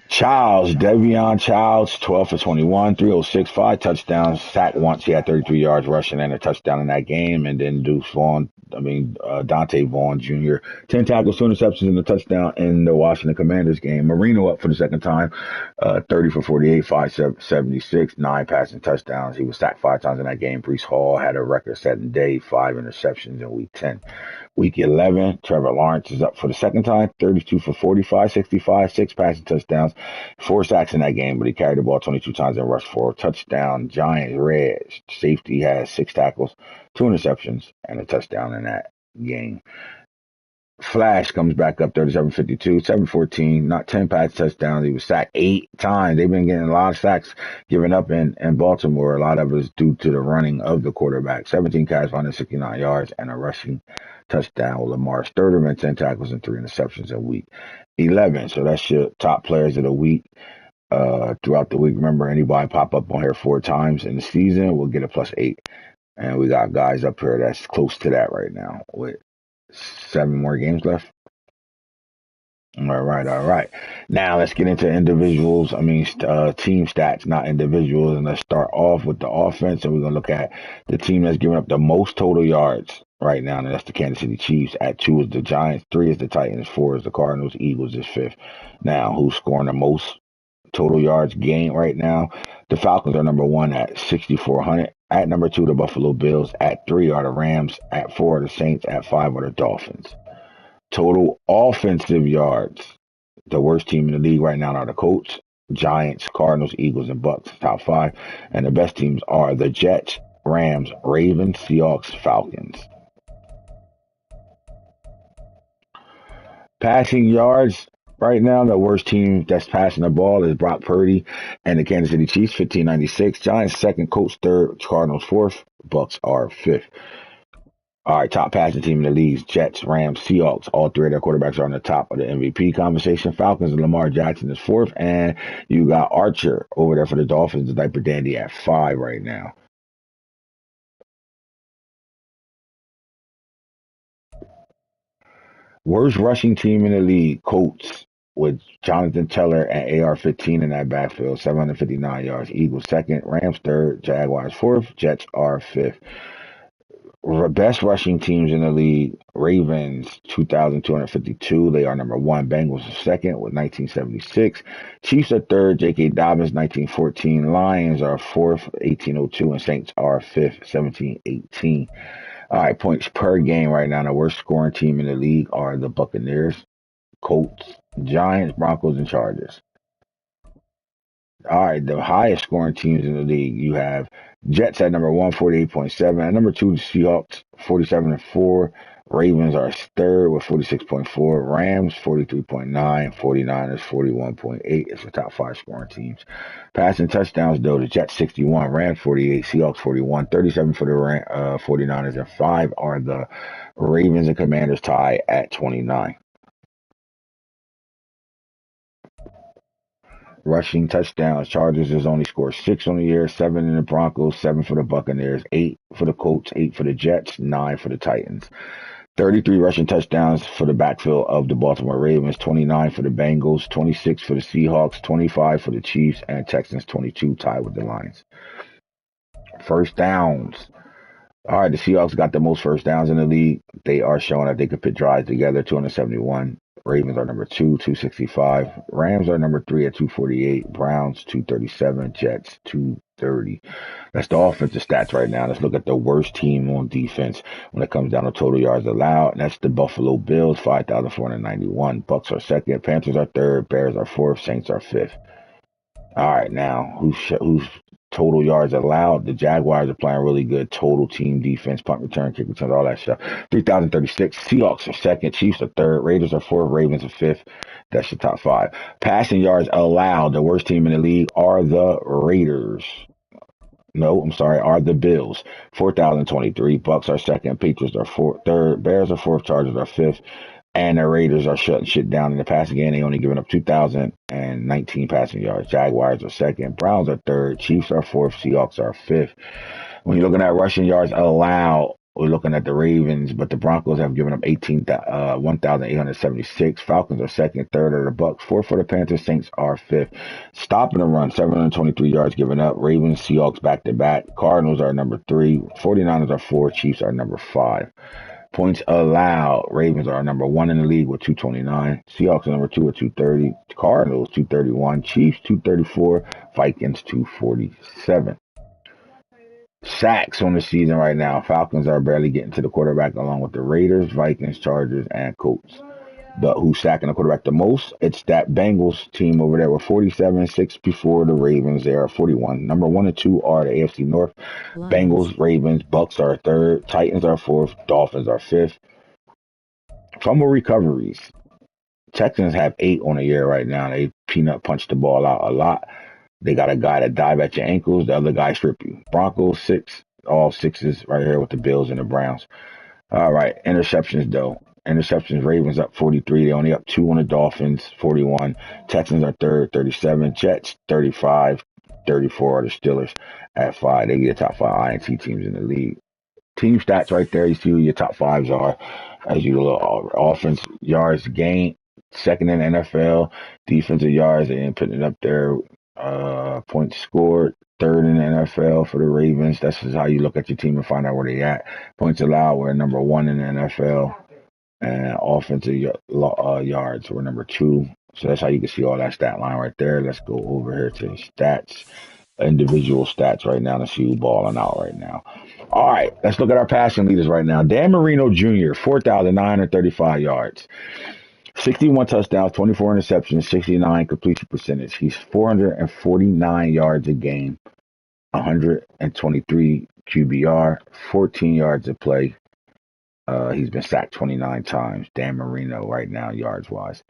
Devion Childs, 12 for 21, 306, 5 touchdowns, sacked once. He had 33 yards rushing and a touchdown in that game. And then Dante Vaughn Jr., 10 tackles, 2 interceptions, and a touchdown in the Washington Commanders game. Marino up for the second time, 30 for 48, 576, 9 passing touchdowns. He was sacked 5 times in that game. Breece Hall had a record-setting day, 5 interceptions in Week 10. Week 11, Trevor Lawrence is up for the second time, 32 for 45, 65, 6 passing touchdowns, 4 sacks in that game, but he carried the ball 22 times and rushed for a touchdown. Giants red safety has 6 tackles, 2 interceptions, and a touchdown in that game. Flash comes back up 37-52, 714, not 10 pass touchdowns. He was sacked 8 times. They've been getting a lot of sacks given up in Baltimore. A lot of it is due to the running of the quarterback. 17 catches, 169 yards, and a rushing touchdown. Lamar Sturderman, 10 tackles and 3 interceptions in week 11. So that's your top players of the week. Throughout the week, remember, anybody pop up on here 4 times in the season will get a +8. And we got guys up here that's close to that right now with 7 more games left. All right, all right. Now let's get into individuals. Team stats, not individuals. And let's start off with the offense. And we're gonna look at the team that's given up the most total yards. right now, and that's the Kansas City Chiefs. At 2 is the Giants, 3 is the Titans, 4 is the Cardinals, Eagles is 5th. Now, who's scoring the most total yards gained right now? The Falcons are number 1 at 6,400. At number 2, the Buffalo Bills. At 3 are the Rams. At 4 are the Saints. At 5 are the Dolphins. Total offensive yards. The worst team in the league right now are the Colts, Giants, Cardinals, Eagles, and Bucks. Top 5. And the best teams are the Jets, Rams, Ravens, Seahawks, Falcons. Passing yards. Right now, the worst team that's passing the ball is Brock Purdy and the Kansas City Chiefs, 1596. Giants second, Colts third, Cardinals fourth, Bucks are fifth. All right, top passing team in the league: Jets, Rams, Seahawks. All 3 of their quarterbacks are on the top of the MVP conversation. Falcons and Lamar Jackson is fourth, and you got Archer over there for the Dolphins, the diaper dandy, at 5 right now. Worst rushing team in the league: Colts with Jonathan Taylor and AR-15 in that backfield, 759 yards. Eagles second, Rams third, Jaguars fourth, Jets are fifth. Best rushing teams in the league: Ravens, 2,252. They are number 1. Bengals are second with 1,976. Chiefs are third. J.K. Dobbins, 1,914. Lions are fourth, 1,802. And Saints are fifth, 1,718. All right, points per game right now. The worst scoring team in the league are the Buccaneers, Colts, Giants, Broncos, and Chargers. All right, the highest scoring teams in the league, you have Jets at number 1, 48.7. At number 2, the Seahawks, 47.4. Ravens are third with 46.4. Rams, 43.9. 49ers, 41.8. It's the top 5 scoring teams. Passing touchdowns, though, the Jets, 61. Rams, 48. Seahawks, 41. 37 for the 49ers, and 5 are the Ravens and Commanders tie at 29. Rushing touchdowns. Chargers has only scored 6 on the year, 7 in the Broncos, 7 for the Buccaneers, 8 for the Colts, 8 for the Jets, 9 for the Titans. 33 rushing touchdowns for the backfield of the Baltimore Ravens, 29 for the Bengals, 26 for the Seahawks, 25 for the Chiefs, and Texans 22 tied with the Lions. First downs. All right, the Seahawks got the most first downs in the league. They are showing that they could put drives together, 271. Ravens are number 2, 265. Rams are number 3 at 248. Browns, 237. Jets, 230. That's the offensive stats right now. Let's look at the worst team on defense when it comes down to total yards allowed. And that's the Buffalo Bills, 5,491. Bucks are second. Panthers are third. Bears are fourth. Saints are fifth. All right, now, who's total yards allowed? The Jaguars are playing really good total team defense, punt return, kick return, all that stuff. 3,036. Seahawks are second. Chiefs are third. Raiders are fourth. Ravens are fifth. That's your top 5. Passing yards allowed. The worst team in the league are the Raiders. No, I'm sorry, are the Bills. 4,023. Bucks are second. Patriots are third. Bears are fourth. Chargers are fifth. And the Raiders are shutting shit down in the passing game. They only giving up 2,019 passing yards. Jaguars are second. Browns are third. Chiefs are fourth. Seahawks are fifth. When you're looking at rushing yards allowed, we're looking at the Ravens, but the Broncos have given up 1,876. Falcons are second. Third are the Bucks. Fourth for the Panthers. Saints are fifth. Stopping the run, 723 yards given up. Ravens, Seahawks back to back. Cardinals are number 3. 49ers are 4. Chiefs are number 5. Points allowed. Ravens are number 1 in the league with 229. Seahawks are number 2 with 230. Cardinals 231. Chiefs 234. Vikings 247. Sacks on the season right now. Falcons are barely getting to the quarterback along with the Raiders, Vikings, Chargers, and Colts. But who's sacking the quarterback the most? It's that Bengals team over there with 47, 6 before the Ravens. They are 41. Number 1 and 2 are the AFC North. Lions. Bengals, Ravens, Bucks are third. Titans are fourth. Dolphins are fifth. Fumble recoveries. Texans have 8 on the year right now. They peanut punch the ball out a lot. They got a guy that dive at your ankles. The other guy strip you. Broncos 6. All 6s right here with the Bills and the Browns. All right. Interceptions, though. Interceptions, Ravens up 43. They only up 2 on the Dolphins, 41. Texans are third, 37. Jets, 35. 34 are the Steelers at 5. They get the top 5 INT teams in the league. Team stats right there. You see who your top 5s are. As you look, offense yards gained, second in the NFL. Defensive yards, they ain't putting it up there. Points scored, third in the NFL for the Ravens. That's just how you look at your team and find out where they at. Points allowed, we're number 1 in the NFL. And offensive yards, we're number 2. So that's how you can see all that stat line right there. Let's go over here to stats, individual stats right now to see who's balling out right now. All right, let's look at our passing leaders right now. Dan Marino Jr., 4,935 yards. 61 touchdowns, 24 interceptions, 69 completion percentage. He's 449 yards a game, 123 QBR, 14 yards a play. He's been sacked 29 times. Dan Marino right now, yards wise.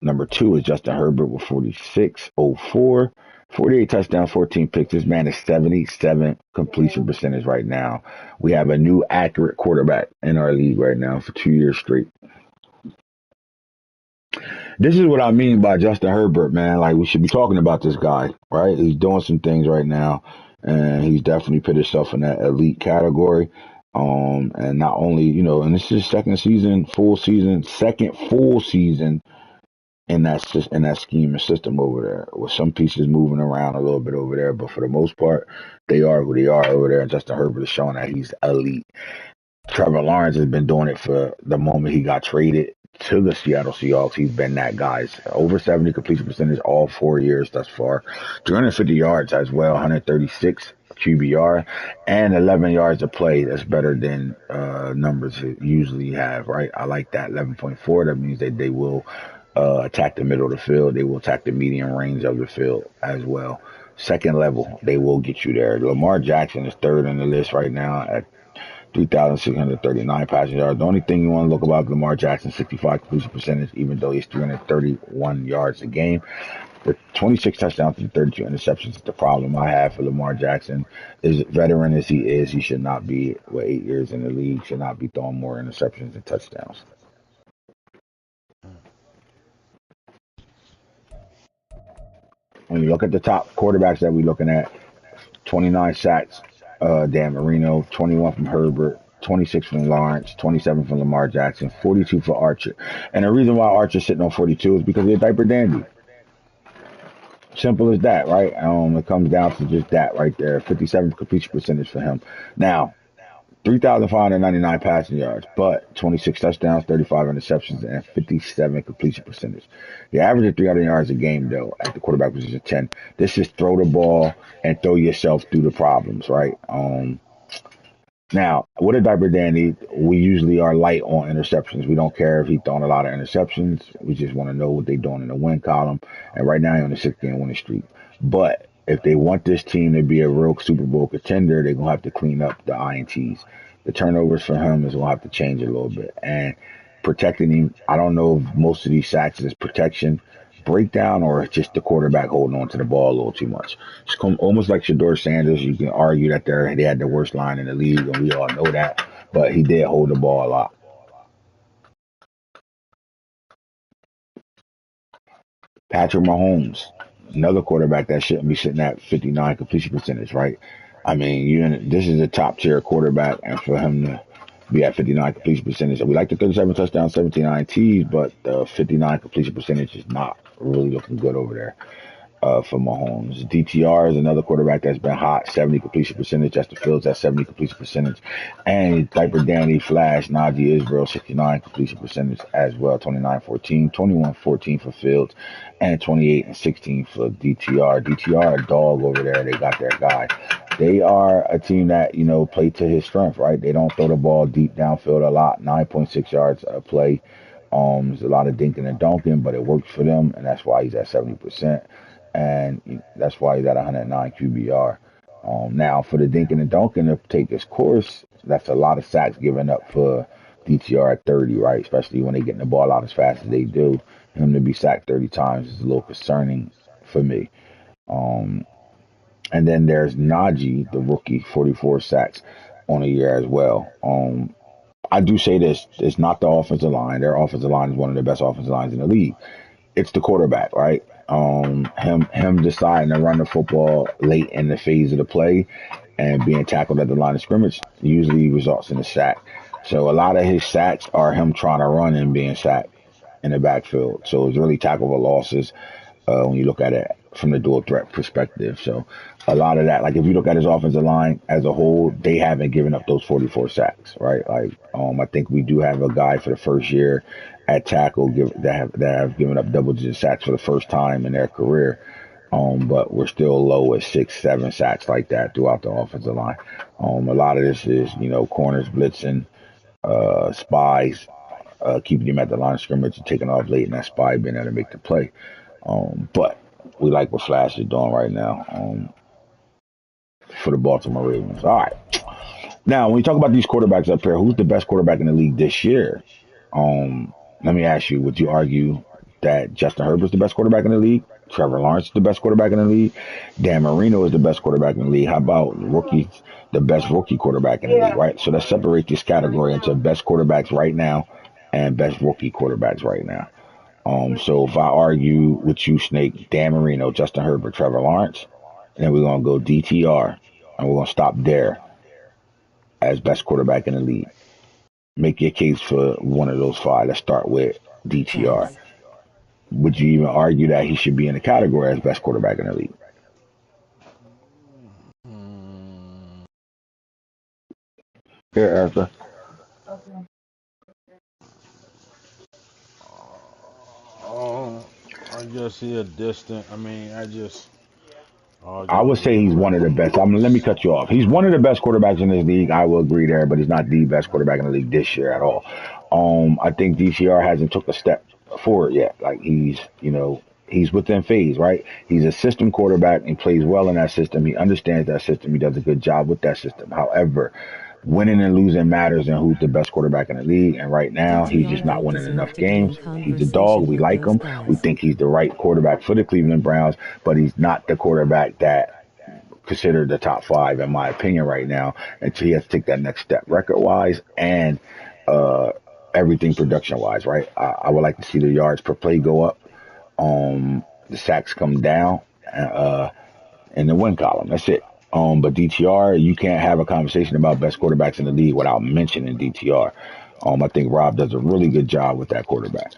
Number 2 is Justin Herbert with 46.04, 48 touchdowns, 14 picks. This man is 77 completion percentage right now. We have a new accurate quarterback in our league right now for 2 years straight. This is what I mean by Justin Herbert, man. Like, we should be talking about this guy, right? He's doing some things right now, and he's definitely put himself in that elite category. And not only, and this is second full season in that scheme and system over there, with some pieces moving around a little bit over there, but for the most part, they are who they are over there. And Justin Herbert is showing that he's elite. Trevor Lawrence has been doing it for the moment he got traded to the Seattle Seahawks. He's been that guy. Over 70 completion percentage all 4 years thus far. 350 yards as well, 136 QBR, and 11 yards of play. That's better than numbers that usually have, right? I like that. 11.4. That means that they will attack the middle of the field. They will attack the medium range of the field as well. Second level, they will get you there. Lamar Jackson is third on the list right now at 3,639 passing yards. The only thing you want to look about Lamar Jackson, 65 completion percentage, even though he's 331 yards a game. The 26 touchdowns and 32 interceptions is the problem I have for Lamar Jackson. As veteran as he is, he should not be, with 8 years in the league, should not be throwing more interceptions than touchdowns. When you look at the top quarterbacks that we're looking at, 29 sacks, Dan Marino, 21 from Herbert, 26 from Lawrence, 27 from Lamar Jackson, 42 for Archer. And the reason why Archer's sitting on 42 is because he's a diaper dandy. Simple as that, right? It comes down to just that right there. 57 completion percentage for him. Now, 3,599 passing yards, but 26 touchdowns, 35 interceptions, and 57 completion percentage. The average of 300 yards a game, though, at the quarterback position 10. This is throw the ball and throw yourself through the problems, right? Now, with a diaper dandy, we usually are light on interceptions. We don't care if he's throwing a lot of interceptions. We just want to know what they're doing in the win column. And right now, he's on a 6-game winning streak. But if they want this team to be a real Super Bowl contender, they're going to have to clean up the INTs. The turnovers for him is going to have to change a little bit. And protecting him, I don't know if most of these sacks is protection breakdown or it's just the quarterback holding on to the ball a little too much. It's almost like Shedeur Sanders. You can argue that they had the worst line in the league, and we all know that. But he did hold the ball a lot. Patrick Mahomes, another quarterback that shouldn't be sitting at 59 completion percentage, right? I mean, this is a top tier quarterback, and for him to be at 59 completion percentage, we like the 37 touchdowns, 17 INTs, but the 59 completion percentage is not really looking good over there for Mahomes. DTR is another quarterback that's been hot, 70 completion percentage. Justin Fields at 70 completion percentage. And Diaper Danny Flash, Najee Israel, 69 completion percentage as well, 29-14, 21-14 for Fields, and 28-16 for DTR. DTR, a dog over there. They got their guy. They are a team that, play to his strength, right? They don't throw the ball deep downfield a lot, 9.6 yards a play. There's a lot of dinking and donking, but it works for them, and that's why he's at 70%. And that's why he's at 109 QBR. Now, for the dinking and donking to take his course, that's a lot of sacks given up for DTR at 30, right? Especially when they're getting the ball out as fast as they do. Him to be sacked 30 times is a little concerning for me. And then there's Najee, the rookie, 44 sacks on a year as well. I do say this, it's not the offensive line. Their offensive line is one of the best offensive lines in the league. It's the quarterback, right? Him deciding to run the football late in the phase of the play and being tackled at the line of scrimmage usually results in a sack. So a lot of his sacks are him trying to run and being sacked in the backfield. So it's really tackleable losses when you look at it from the dual threat perspective. So a lot of that, like if you look at his offensive line as a whole, they haven't given up those 44 sacks, right? Like I think we do have a guy for the first year at tackle that have given up double-digit sacks for the first time in their career. But we're still low at 6, 7 sacks like that throughout the offensive line. A lot of this is, corners blitzing, spies, keeping him at the line of scrimmage and taking off late, and that spy being able to make the play. But we like what Flash is doing right now for the Baltimore Ravens. All right. Now, when you talk about these quarterbacks up here, who's the best quarterback in the league this year? Let me ask you, would you argue that Justin Herbert's the best quarterback in the league? Trevor Lawrence is the best quarterback in the league? Dan Marino is the best quarterback in the league? How about the best rookie quarterback in the league, right? So let's separate this category into best quarterbacks right now and best rookie quarterbacks right now. So if I argue with you, Snake, Dan Marino, Justin Herbert, Trevor Lawrence, then we're going to go DTR, and we're going to stop there as best quarterback in the league. Make your case for one of those 5. Let's start with DTR. Pass. Would you even argue that he should be in the category as best quarterback in the league? Here, Erica. I just see a distant. I mean, I just I argue would say he's one of the best. Let me cut you off. He's one of the best quarterbacks in this league. I will agree there, but he's not the best quarterback in the league this year at all. I think DTR hasn't took a step forward yet. Like he's within phase, right? He's a system quarterback and plays well in that system. He understands that system. He does a good job with that system. However, winning and losing matters and who's the best quarterback in the league. And right now, he's just DTR not don't winning deserve enough to be in games. He's a dog. conversation We with like those him. We guys. think he's the right quarterback for the Cleveland Browns, but he's not the quarterback that considered the top 5 in my opinion right now. And so he has to take that next step record wise and everything production wise, right? I would like to see the yards per play go up, the sacks come down, in the win column. That's it. But DTR, you can't have a conversation about best quarterbacks in the league without mentioning DTR. I think Rob does a really good job with that quarterback.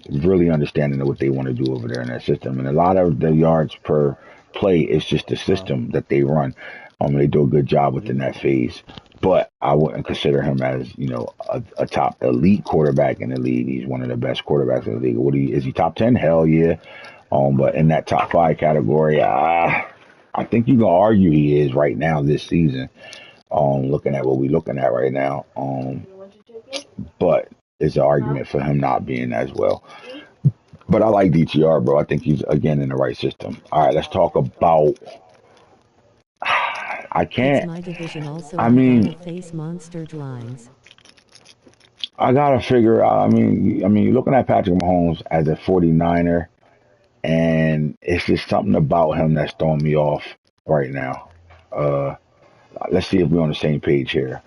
Really understanding what they want to do over there in that system. And a lot of the yards per play is just the system that they run. They do a good job within that phase. But I wouldn't consider him as, a top elite quarterback in the league. He's one of the best quarterbacks in the league. Is he top 10? Hell yeah. But in that top 5 category, I think you can argue he is right now this season. Looking at what we're looking at right now. But it's an argument for him not being as well. But I like DTR, bro. I think he's again in the right system. All right, let's talk about. I It's can't. my division also. I I'm going to mean, face monstered lines. I gotta figure. You're looking at Patrick Mahomes as a 49er, and it's just something about him that's throwing me off right now. Uh, let's see if we're on the same page here.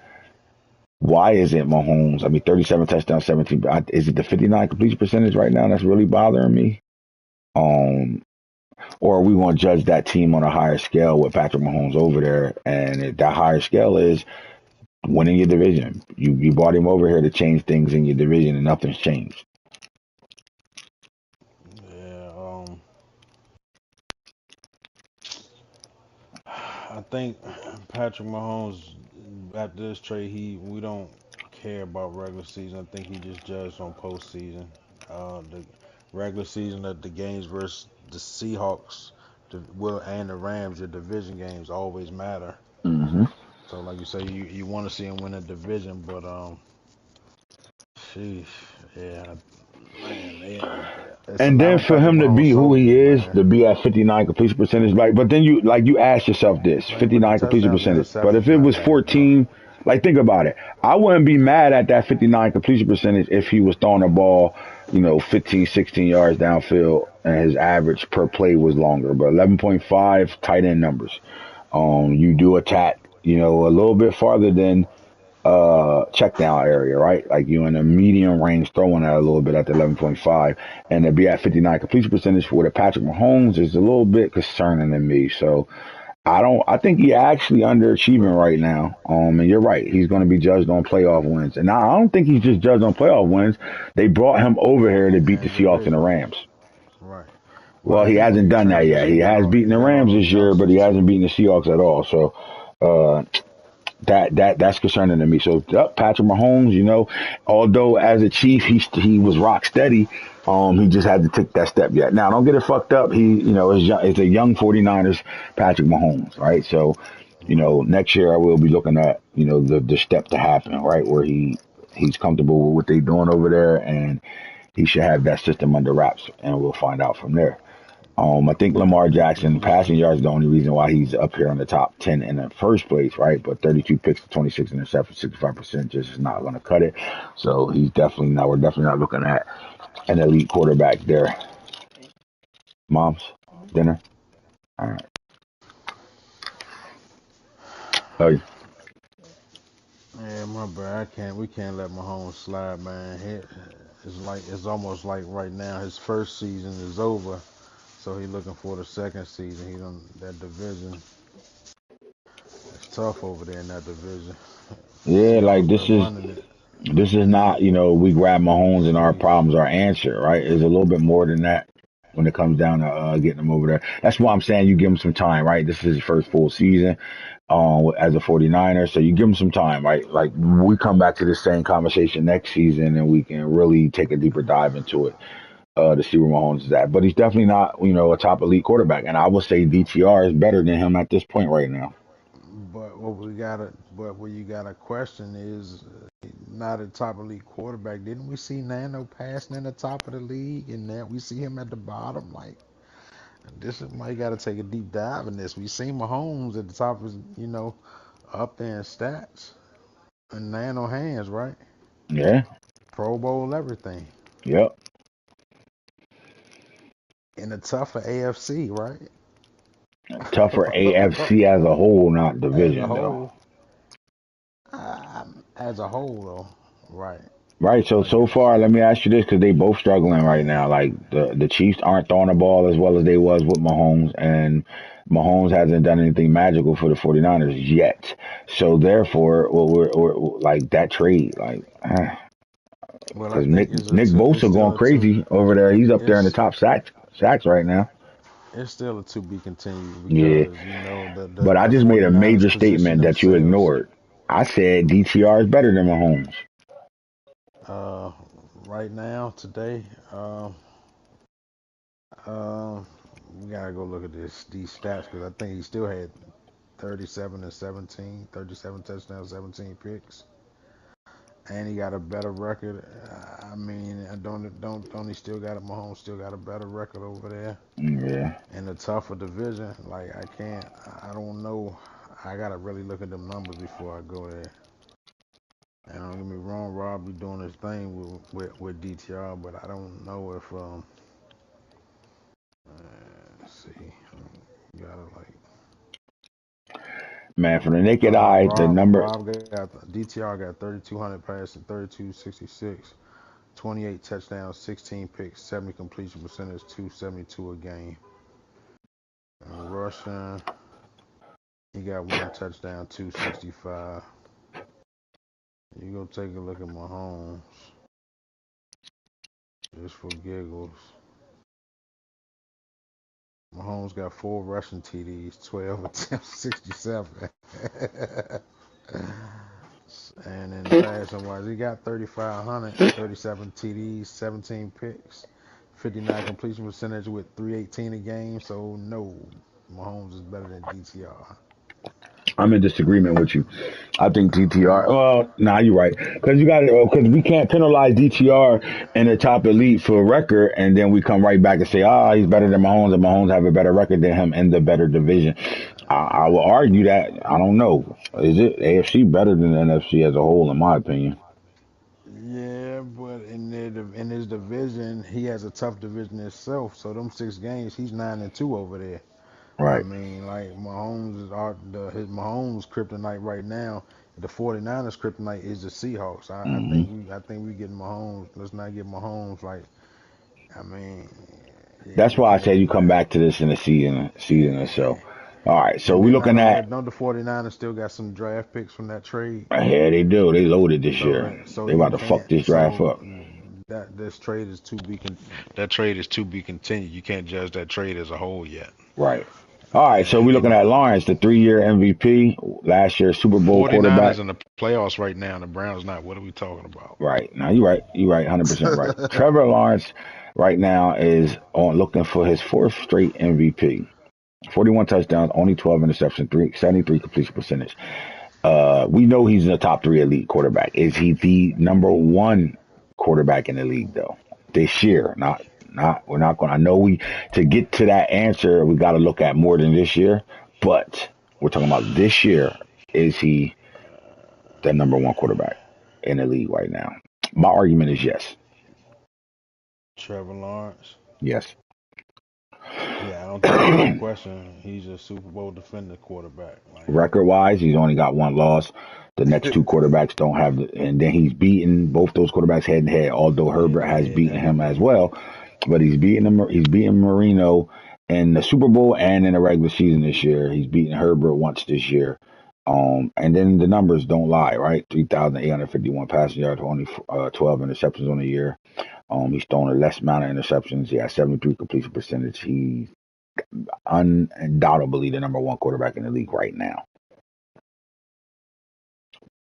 Why is it Mahomes? 37 touchdowns, 17. Is it the 59 completion percentage right now that's really bothering me? Um, or are we going to judge that team on a higher scale with Patrick Mahomes over there? And that higher scale is winning your division. You brought him over here to change things in your division, and nothing's changed. yeah. I think Patrick Mahomes after this trade, we don't care about regular season. I think he just judged on postseason. The regular season of the games versus the Seahawks, and the Rams, your division games always matter. Hmm. So like you say, you want to see him win a division, but sheesh, yeah, man, it's a And lot then on for Patrick him to be Mahomes' who he shoulders, is, man. to be at 59 completion percentage, but then you ask yourself this, Playing with the 59 completion touchdowns and percentage. But if interceptions, it not was that. 14, think about it. I wouldn't be mad at that 59 completion percentage if he was throwing the ball, 15, 16 yards downfield and his average per play was longer. But 11.5 tight end numbers. You do attack, a little bit farther than check down area, right? Like you in a medium range throwing at a little bit at the 11.5 and to be at 59 completion percentage for the Patrick Mahomes is a little bit concerning to me. So I think he actually underachieving right now. And you're right. He's going to be judged on playoff wins. And I don't think he's just judged on playoff wins. They brought him over here to beat the And Seahawks and the division, Rams. right? Well, Well, he has he? hasn't He done that yet. He has beaten he the got all Rams those this year, but he youngsters. hasn't beaten the Seahawks at all. So uh, that's concerning to me. So Patrick Mahomes, although as a Chief he was rock steady, he just had to take that step yet. Now don't get it fucked up. He is a young 49ers Patrick Mahomes, right? So Right. next year I will be looking at the step to happen, right, where he's comfortable with what they're doing over there, and he should have that system under wraps, and we'll find out from there. I think Lamar Jackson passing yards is the only reason why he's up here in the top 10 in the first place, right? But 32 picks, 26 interceptions, 65% just is not going to cut it. So we're definitely not looking at an elite quarterback there. Mom's dinner. All right. Oh, Yeah, my bad. We can't let Mahomes slide, man. It's almost like right now his first season is over, so he looking for the second season. He done that division. It's tough over there in that division. yeah, like Seahawks been running it. this is not, we grab Mahomes and our Chiefs. problems are answered, right? It's a little bit more than that when it comes down to getting them over there. That's why I'm saying you give him some time, right? This is his first full season as a 49er, so you give him some time, right? Like we come back to this same conversation next season and we can really take a deeper dive into it to see where Mahomes is at. But he's definitely not, a top elite quarterback, and I would say DTR is better than him at this point right now. But what you gotta question is not a top elite quarterback. Didn't we see Nano passing in the top of the league, and now we see him at the bottom? Like this is why you gotta take a deep dive in this. We seen Mahomes at the top of up there in stats and Nano hands, right? Yeah, Pro Bowl, everything. yep. In a tougher AFC, right? Tougher AFC as a whole, not As a division though. whole, as a whole, though, right? Right. So I so guess. far, let me ask you this, because they both struggling right now. Like the Chiefs aren't throwing the ball as well as they was with Mahomes, and Mahomes hasn't done anything magical for the 49ers yet. So therefore, we're like that trade, like Well, I because think it's a Nick two. It's Bosa still going a two. crazy over there. He's up there in the It's top sacks right now. it's still a to be continued Yeah. because But I the just made a 49ers major position statement that you themselves. ignored. I said DTR is better than Mahomes. Uh, right now today, um, we gotta go look at these stats because I think he still had 37 and 17, 37 touchdowns, 17 picks, and he got a better record. I mean, I don't he still got Mahomes still got a better record over there Yeah. in a tougher division. Like I don't know. I gotta really look at them numbers before I go there. And don't get me wrong, Rob be doing his thing with DTR, but I don't know if let's see, you gotta like Man, from the naked eye, the number. Rob got DTR got 3,200 passing, 3266, 28 touchdowns, 16 picks, 70 completion percentage, 272 a game. And rushing, he got one touchdown, 265. You go take a look at Mahomes just for giggles. Mahomes got four rushing TDs, 12 attempts, 67. And then passing wise, he got 3,500, 37 TDs, 17 picks, 59 completion percentage with 318 a game. So no, Mahomes is better than DTR. I'm in disagreement with you. I think DTR. Well, nah, you're right. Because you got because we can't penalize DTR and the top elite for a record, and then we come right back and say, he's better than Mahomes, and Mahomes have a better record than him in the better division. I will argue that. I don't know. Is it AFC better than the NFC as a whole, in my opinion? Yeah, but in his division, he has a tough division itself. So them 6 games, he's 9-2 over there. I Right. mean, like Mahomes is his Mahomes kryptonite right now. The 49ers kryptonite is the Seahawks. Hmm. I think we getting Mahomes. Let's not get Mahomes like I mean, yeah, That's we why I can't said you do come that. back to this in the season or so. Yeah. All right. So And we're then not looking only that, at. don't the 49ers still got some draft picks from that trade? Yeah, they do. They loaded this So year. that so They you about to fuck can't this draft so up. that trade is to be continued. You can't judge that trade as a whole yet. Right. All right. So we're And you looking know, at Lawrence, the 3-year MVP, last year's Super Bowl 49ers quarterback. in the playoffs right now, and the Browns not. What are we talking about? Right. Now you're right. You're right. 100% right. Trevor Lawrence right now is on looking for his fourth straight MVP. 41 touchdowns, only 12 interceptions, 73 completion percentage. We know he's in the top 3 elite quarterback. Is he the number 1 quarterback in the league though? This year, we're not going. I know to get to that answer, we got to look at more than this year. But we're talking about this year. Is he the number 1 quarterback in the league right now? My argument is yes. Trevor Lawrence. Yes. Yeah, I don't think there's no question. He's a Super Bowl defender quarterback. Like, Record wise, he's only got 1 loss. The next 2 quarterbacks don't have, and then he's beaten both those quarterbacks head to head. Although Herbert has beaten him as well, but he's beaten him. He's beaten Marino in the Super Bowl and in the regular season this year. He's beaten Herbert once this year. And then the numbers don't lie, right? 3,851 passing yards, only 12 interceptions on the year. He's thrown a less amount of interceptions. He has 73 completion percentage. He's undoubtedly the number 1 quarterback in the league right now.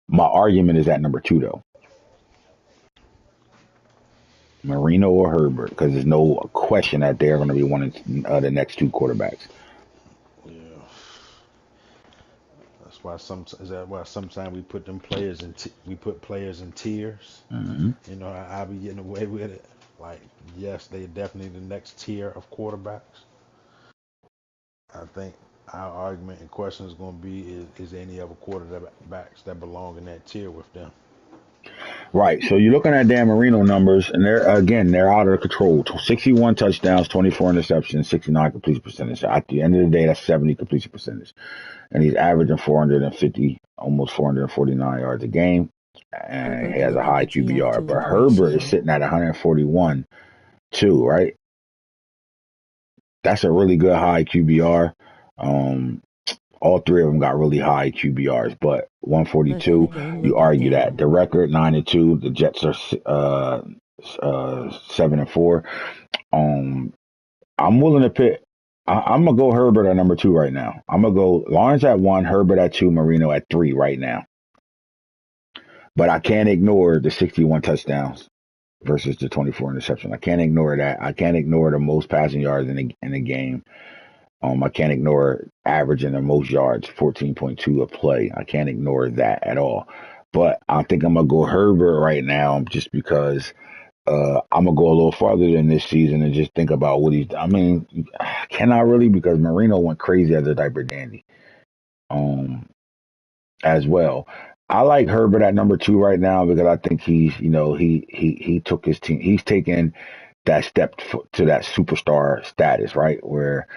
My argument is at number 2, though. Marino or Herbert, because there's no question that they're going to be one of the next 2 quarterbacks. yeah, is that why sometimes we put them players we put players in tiers. Mm-hmm. You know, I be getting away with it. Like, yes, they definitely the next tier of quarterbacks. I think our argument and question is going to be: is there any other quarterbacks that belong in that tier with them? Right. So you're looking at Dan Marino numbers, and they're out of control. 61 touchdowns, 24 interceptions, 69 completion percentage. At the end of the day, that's 70 completion percentage. And he's averaging 450, almost 449 yards a game. And he has a high QBR. But Herbert is sitting at 141 too, right? That's a really good high QBR. All 3 of them got really high QBRs, but 142, you argue that. The record 9-2, the Jets are 7-4. I'm willing to pick. I'm gonna go Herbert at number 2 right now. I'm gonna go Lawrence at 1, Herbert at 2, Marino at 3 right now. But I can't ignore the 61 touchdowns versus the 24 interceptions. I can't ignore that. I can't ignore the most passing yards in the game. I can't ignore averaging the most yards, 14.2 a play. I can't ignore that at all. But I think I'm going to go Herbert right now just because I'm going to go a little farther than this season and just think about what I mean, cannot really because Marino went crazy as a diaper dandy as well. I like Herbert at number 2 right now because I think he took his team. He's taken that step to that superstar status, right? Where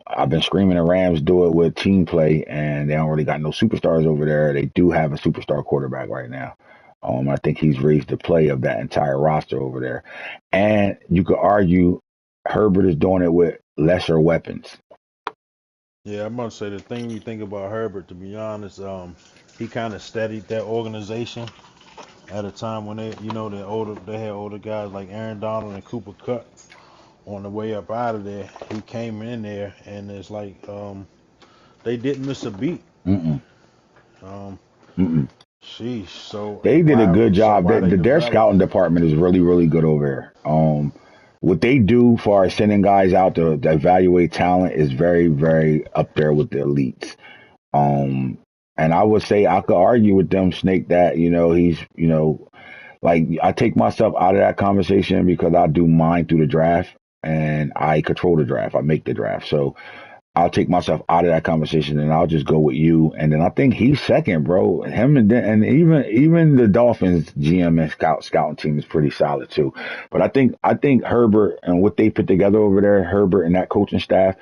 I've been screaming the Rams do it with team play, and they don't really got no superstars over there. They do have a superstar quarterback right now. I think he's raised the play of that entire roster over there. And you could argue Herbert is doing it with lesser weapons. Yeah, I'm gonna say the thing you think about Herbert, to be honest, he kind of steadied that organization at a time when they had older guys like Aaron Donald and Cooper Kupp on the way up out of there. He came in there and it's like they didn't miss a beat. Mm-mm. Um, Mm-mm. sheesh. So They did a good job. why they Their develop? scouting department is really, really good over there. What they do for sending guys out to evaluate talent is very, very up there with the elites. And I would say I could argue with them, Snake, that, he's, like I take myself out of that conversation because I do mine through the draft and I control the draft. I make the draft. So I'll take myself out of that conversation and I'll just go with you. And then I think he's second, bro. Him and even the Dolphins GM and scouting team is pretty solid too. But I think Herbert and what they put together over there, Herbert and that coaching staff,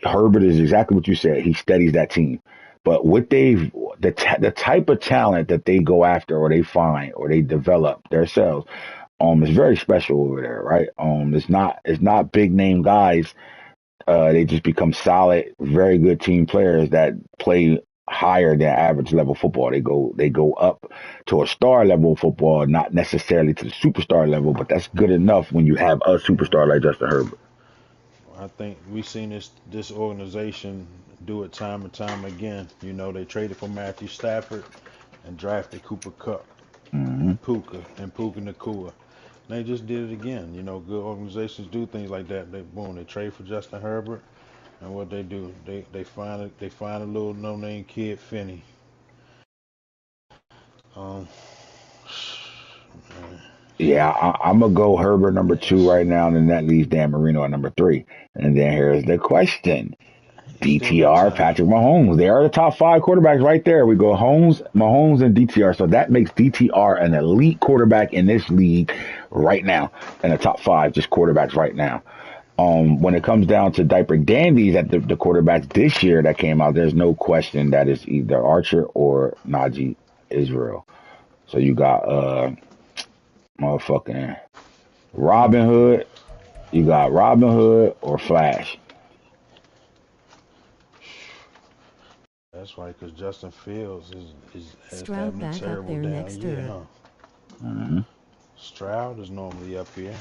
Herbert is exactly what you said. He steadies that team. But the type of talent that they go after or they find or they develop themselves, is very special over there, right? It's not big name guys. They just become solid, very good team players that play higher than average level football. They go up to a star level football, not necessarily to the superstar level, but that's good enough when you have a superstar like Justin Herbert. I think we've seen this organization do it time and time again. You know, they traded for Matthew Stafford and drafted Cooper Kupp Hmm. and Puka Nakua. They just did it again. You know, good organizations do things like that. They trade for Justin Herbert, and what they do, they find a little no name kid Finney. Um, man, Yeah, I'm gonna go Herbert number two it's, right now, and then that leaves Dan Marino at number three. And then here's the question: he still got DTR, time. Patrick Mahomes. They are the top five quarterbacks right there. We go Holmes, Mahomes, and DTR. So that makes DTR an elite quarterback in this league right now, in the top five, just quarterbacks right now. When it comes down to diaper dandies at the quarterbacks this year that came out, there's no question that it's either Archer or Najee Israel. So you got motherfucking Robin Hood. You got Robin Hood or Flash. That's right, because Justin Fields is Stroud having a back up terrible there down next year, to huh? Hmm. Stroud is normally up here.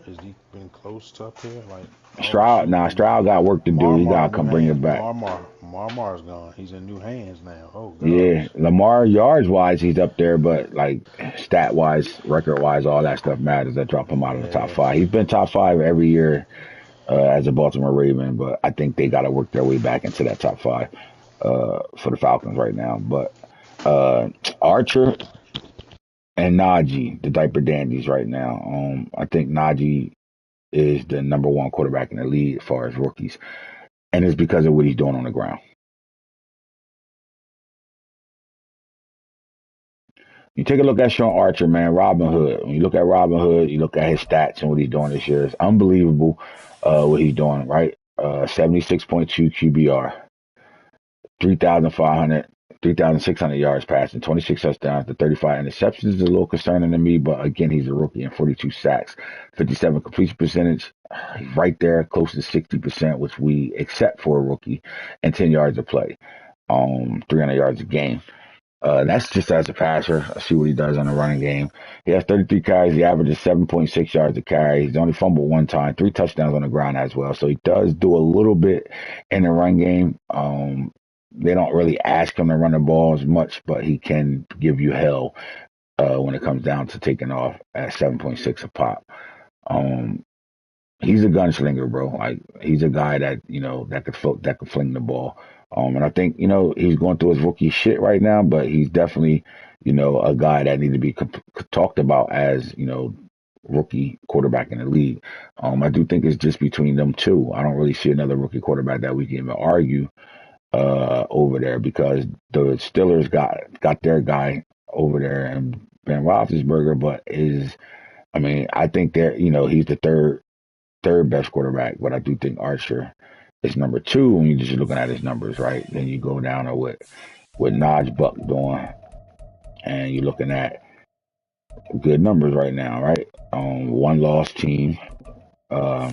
Has he been close to up here? Like, oh Stroud, shoot, nah, Stroud got work to do. He Marmar, gotta new come bring hand. it back. Marmar's gone. He's in new hands now. Oh Yeah, gosh. Lamar yards wise, he's up there, but like stat wise, record wise, all that stuff matters. That drop him out of the top Yeah. five. He's been top five every year as a Baltimore Raven, but I think they got to work their way back into that top five for the Falcons right now. But uh, Archer and Najee, the diaper dandies right now. I think Najee is the number one quarterback in the league as far as rookies, and it's because of what he's doing on the ground. You take a look at Sean Archer, man, Robin Hood. When you look at Robin Hood, you look at his stats and what he's doing this year. It's unbelievable what he's doing, right? 76.2 QBR, 3,500, 3,600 yards passing, 26 touchdowns, to 35 interceptions is a little concerning to me, but again, he's a rookie and 42 sacks, 57 completion percentage, right there, close to 60%, which we accept for a rookie, and 10 yards of play, 300 yards a game. That's just as a passer. I see what he does on the running game. He has 33 carries. He averages 7.6 yards a carry. He's only fumbled one time, three touchdowns on the ground as well. So he does do a little bit in the run game. They don't really ask him to run the ball as much, but he can give you hell when it comes down to taking off at 7.6 a pop. Um, he's a gunslinger, bro. Like he's a guy that that could fling the ball. And I think he's going through his rookie shit right now, but he's definitely a guy that need to be talked about as rookie quarterback in the league. I do think it's just between them two. I don't really see another rookie quarterback that we can even argue over there because the Steelers got their guy over there and Ben Roethlisberger, but I think he's the third best quarterback, but I do think Archer is number two when you're just looking at his numbers, right? Then you go down to what Naj Buck doing, and you're looking at good numbers right now, right? One loss team, uh,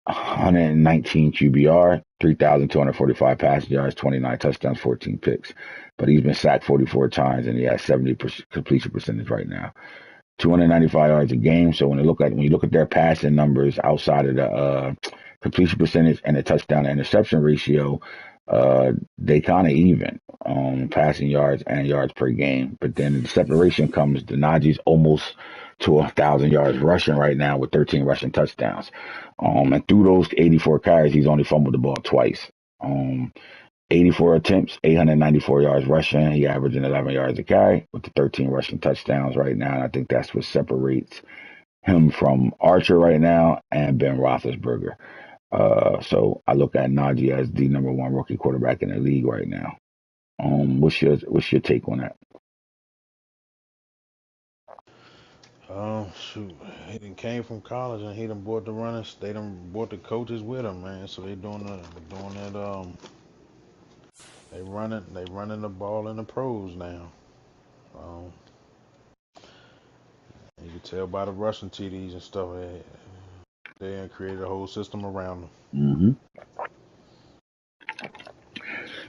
119 QBR, 3,245 passing yards, 29 touchdowns, 14 picks. But he's been sacked 44 times, and he has 70% completion percentage right now. 295 yards a game. So when you look at their passing numbers outside of the completion percentage and the touchdown to interception ratio, they kind of even passing yards and yards per game. But then the separation comes. The Najee's almost to 1,000 yards rushing right now with 13 rushing touchdowns. And through those 84 carries, he's only fumbled the ball twice. Um, 84 attempts, 894 yards rushing. He averaging 11 yards a carry with the 13 rushing touchdowns right now. And I think that's what separates him from Archer right now and Ben Roethlisberger. So I look at Najee as the number one rookie quarterback in the league right now. What's your take on that? Shoot, he done came from college and he done bought the runners. They done bought the coaches with him, man. So they doing that. They running the ball in the pros now. Um, you can tell by the rushing TDs and stuff. They created a whole system around them. Hmm.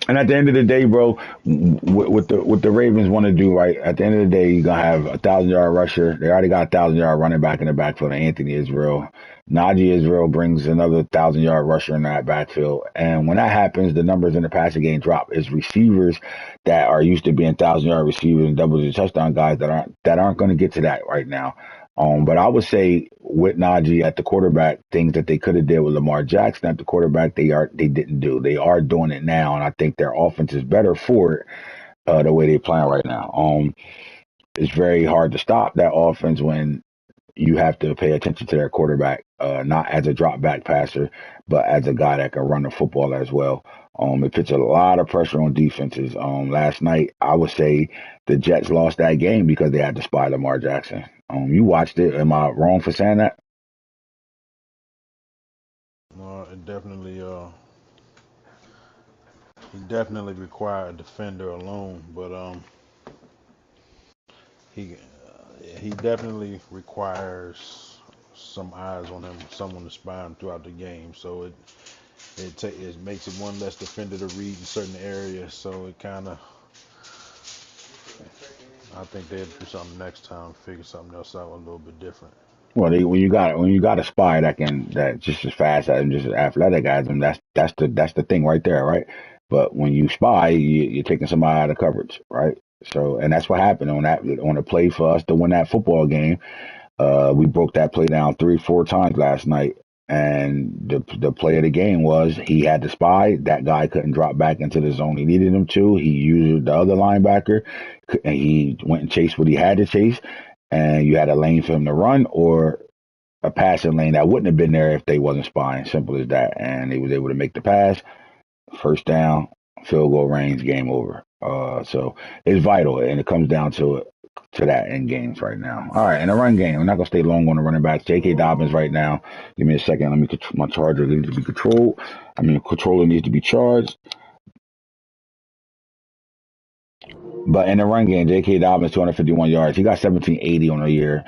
And at the end of the day, bro, what the Ravens want to do, right? At the end of the day, you're gonna have 1,000 yard rusher. They already got 1,000 yard running back in the backfield. Anthony Israel, Najee Israel brings another 1,000 yard rusher in that backfield. And when that happens, the numbers in the passing game drop. It's receivers that are used to being 1,000 yard receivers and double-digit touchdown guys that aren't going to get to that right now. But I would say with Najee at the quarterback, things that they could have did with Lamar Jackson at the quarterback, they didn't do. They are doing it now, and I think their offense is better for it the way they playing right now. It's very hard to stop that offense when you have to pay attention to their quarterback, not as a drop back passer, but as a guy that can run the football as well. It puts a lot of pressure on defenses. Last night, I would say the Jets lost that game because they had to spy Lamar Jackson. You watched it. Am I wrong for saying that? It he definitely required a defender alone, but he he definitely requires some eyes on him, someone to spy him throughout the game. So it makes it one less defender to read in certain areas. So it kind of, I think they'll do something next time, figure something else out a little bit different. Well, when you got a spy that just as fast as him, just as athletic as him, that's the thing right there, right? But when you spy, you're taking somebody out of coverage, right? So, and that's what happened on the play for us to win that football game. We broke that play down 3, 4 times last night, and the play of the game was he had to spy. That guy couldn't drop back into the zone he needed him to. He used the other linebacker, and he went and chased what he had to chase. And you had a lane for him to run, or a passing lane that wouldn't have been there if they wasn't spying. Simple as that. And he was able to make the pass, first down, field goal range, game over. So it's vital, and it comes down to that in games right now. All right, in the run game, I'm not gonna stay long on the running backs. J.K. Dobbins right now. Give me a second. Let me my charger needs to be controlled. Controller needs to be charged. But in the run game, J.K. Dobbins 251 yards. He got 1780 on the year.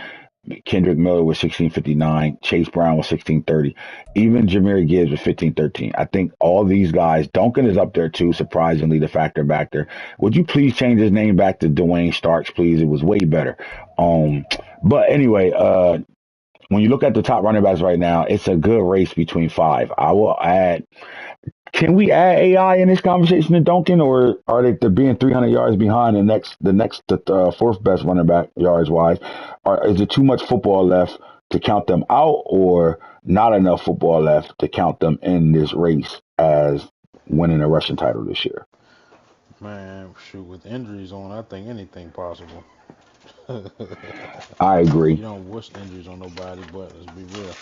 Kendrick Miller was 1659. Chase Brown was 1630. Even Jameer Gibbs was 1513. I think all these guys, Duncan is up there too, surprisingly, the factor back there. Would you please change his name back to Dwayne Starks, please? It was way better. But anyway, when you look at the top running backs right now, it's a good race between five. I will add, can we add AI in this conversation to Duncan, or are they being 300 yards behind the fourth best running back yards wise? Or is it too much football left to count them out, or not enough football left to count them in this race as winning a rushing title this year? Man, shoot, with injuries on, I think anything possible. You I agree. don't wish injuries on nobody, but let's be real,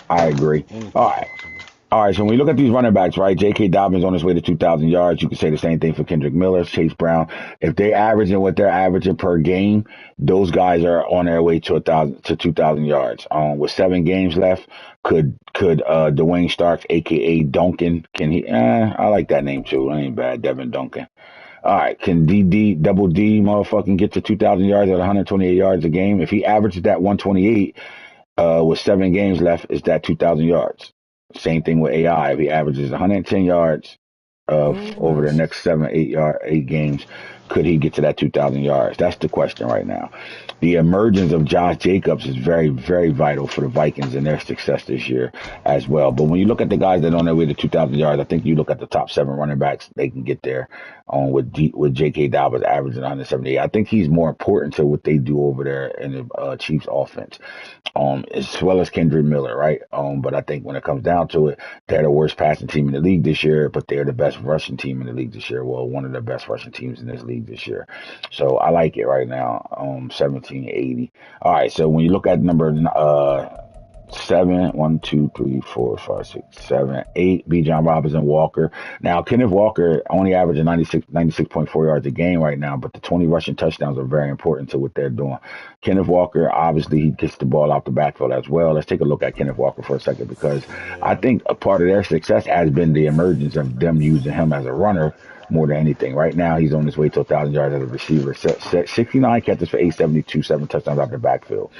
I agree. All anything right. possible. All right, so when we look at these running backs, right, J.K. Dobbins on his way to 2,000 yards. You can say the same thing for Kendrick Miller, Chase Brown. If they averaging what they're averaging per game, those guys are on their way to 2,000 yards. With 7 games left, could Dwayne Starks, aka Duncan, can he? I like that name too. That ain't bad, Devin Duncan. All right, can Double D motherfucking get to 2,000 yards at 128 yards a game? If he averages that 128 with 7 games left, is that 2,000 yards? Same thing with AI. If he averages 110 yards Gold over the Rush. next 8 games, could he get to that 2,000 yards? That's the question right now. The emergence of Josh Jacobs is very, very vital for the Vikings and their success this year as well. But when you look at the guys that are on their way to 2,000 yards, I think you look at the top 7 running backs, they can get there with J.K. Dobbins averaging 178. I think he's more important to what they do over there in the Chiefs offense, as well as Kendrick Miller, right? But I think when it comes down to it, they're the worst passing team in the league this year, but they're the best rushing team in the league this year. Well, one of the best rushing teams in this league this year. So I like it right now. 1780. All right. So when you look at number 7, 1, 2, 3, 4, 5, 6, 7, 8, B. John Robinson Walker. Now, Kenneth Walker only averaging 96.4 yards a game right now, but the 20 rushing touchdowns are very important to what they're doing. Kenneth Walker, obviously, he gets the ball out the backfield as well. Let's take a look at Kenneth Walker for a second, because I Yeah, think a part of their success has been the emergence of them using him as a runner more than anything. Right now, he's on his way to 1,000 yards as a receiver. 69 catches for 872, 7 touchdowns out the backfield.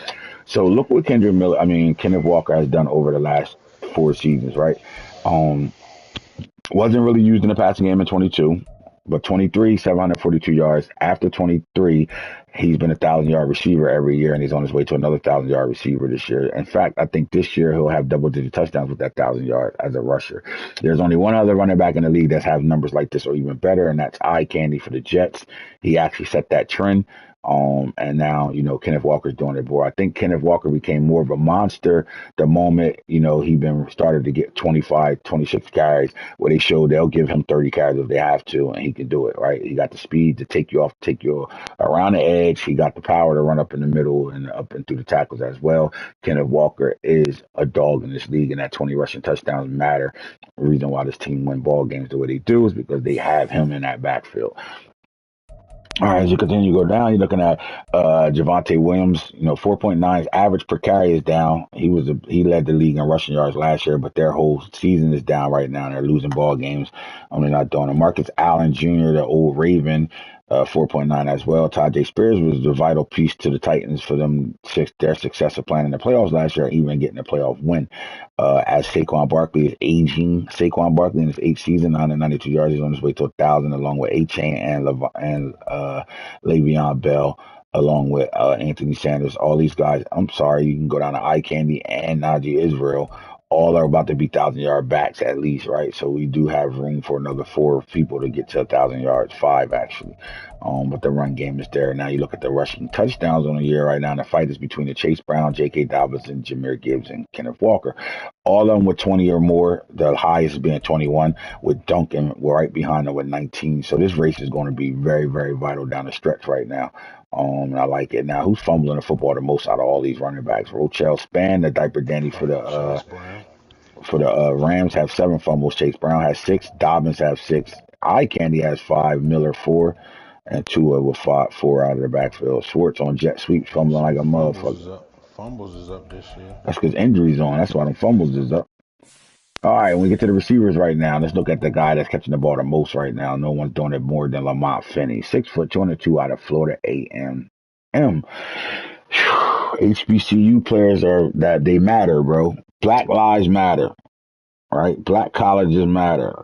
So look what Kenneth Walker has done over the last 4 seasons, right? Um, Wasn't really used in the passing game in 22, but 23, 742 yards. After 23, he's been 1,000-yard receiver every year, and he's on his way to another 1,000-yard receiver this year. In fact, I think this year he'll have double-digit touchdowns with that 1,000 yards as a rusher. There's only one other running back in the league that has numbers like this or even better, and that's eye candy for the Jets. He actually set that trend. And now, Kenneth Walker's doing it more. I think Kenneth Walker became more of a monster the moment, he been started to get 25, 26 carries where they show they'll give him 30 carries if they have to, and he can do it, right? He got the speed to take you off, take you around the edge. He got the power to run up in the middle and up and through the tackles as well. Kenneth Walker is a dog in this league, and that 20 rushing touchdowns matter. The reason why this team win ball games the way they do is because they have him in that backfield. All right, as you continue to go down, you're looking at Javonte Williams. 4.9 his average per carry is down. He led the league in rushing yards last year, but their whole season is down right now. They're losing ball games. They're not doing it. Marcus Allen Jr., the old Raven, 4.9 as well. Tajay Spears was the vital piece to the Titans for their success of playing in the playoffs last year, even getting a playoff win. As Saquon Barkley is aging, Saquon Barkley in his 8th season, 192 yards, he's on his way to 1,000, along with A-Chain and Le'Veon Bell, along with Anthony Sanders. All these guys, I'm sorry, you can go down to Eye Candy and Najee Israel. All are about to be 1,000-yard backs at least, right? So we do have room for another 4 people to get to 1,000 yards, 5 actually. But the run game is there. Now you look at the rushing touchdowns on the year right now. The fight is between the Chase Brown, J.K. Dobbins, and Jahmyr Gibbs and Kenneth Walker. All of them with 20 or more. The highest being 21, with Duncan right behind them with 19. So this race is going to be very, very vital down the stretch right now. And I like it. Now, who's fumbling the football the most out of all these running backs? Rochelle Span, the diaper dandy for the Rams, have 7 fumbles. Chase Brown has 6. Dobbins has 6. Eye Candy has 5. Miller 4. And Tua with 4 out of the backfield. Schwartz on jet sweep, fumbling like a motherfucker. Fumbles is up this year. That's because injuries on. That's why them fumbles is up. All right, when we get to the receivers right now, let's look at the guy that's catching the ball the most right now. No one's doing it more than Lamont Finney. 6 foot, 202 out of Florida A&M. HBCU players they matter, bro. Black lives matter, right? Black colleges matter.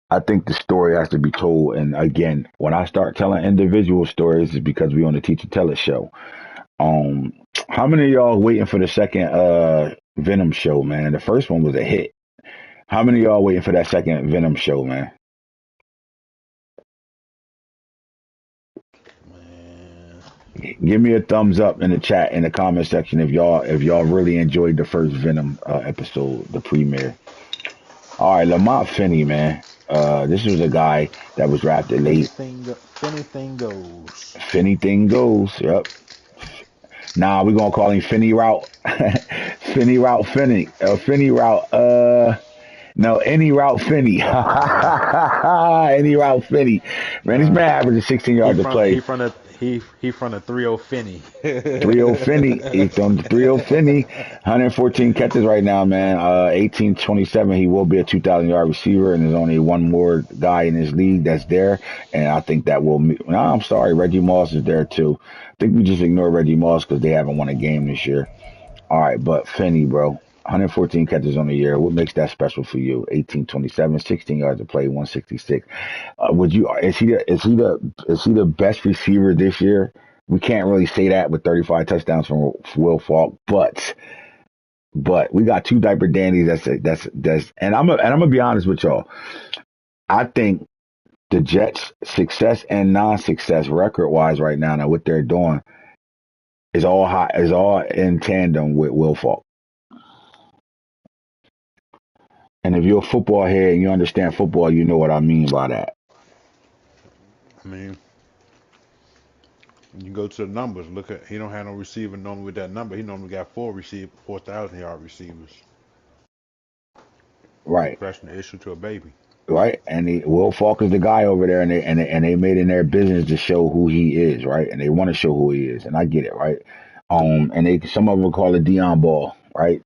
I think the story has to be told. And again, when I start telling individual stories, it's because we on the Teach and Tell It show. How many of y'all waiting for the second Venom show, man? The first one was a hit. How many of y'all waiting for that second Venom show, man? Give me a thumbs up in the chat, in the comment section, if y'all really enjoyed the first Venom episode, the premiere. All right, Lamont Finney, man. This was a guy that was drafted late. Finney goes. Finney goes. Yep. Nah, we're gonna call him Finney Route. Finney Route Finney. Finney Route. No, any route Finney. Any route Finney. Man, this man averages 16 yards to play. He from the 3-0 Finney. 3-0 Finney. He's on the 3-0 Finney. 114 catches right now, man. 18-27. He will be a 2,000-yard receiver, and there's only one more guy in this league that's there. And I think that will. No, I'm sorry, Reggie Moss is there too. I think we just ignore Reggie Moss because they haven't won a game this year. All right, but Finney, bro. 114 catches on the year. What makes that special for you? 18-27, 16 yards to play, 166. Is he the best receiver this year? We can't really say that with 35 touchdowns from Will Falk, but we got 2 diaper dandies. That's and I'm gonna be honest with y'all. I think the Jets' success and non-success record wise right now, what they're doing is all in tandem with Will Falk. And if you're a football head and you understand football, you know what I mean by that. I mean, you go to the numbers. Look at, he don't have no receiver normally with that number. He normally got 4,000-yard receivers. Right. Pressing the issue to a baby. Right. And Will Falk is the guy over there, and they made it in their business to show who he is, right? And they want to show who he is, and I get it, right? And some of them call it Deion ball, right?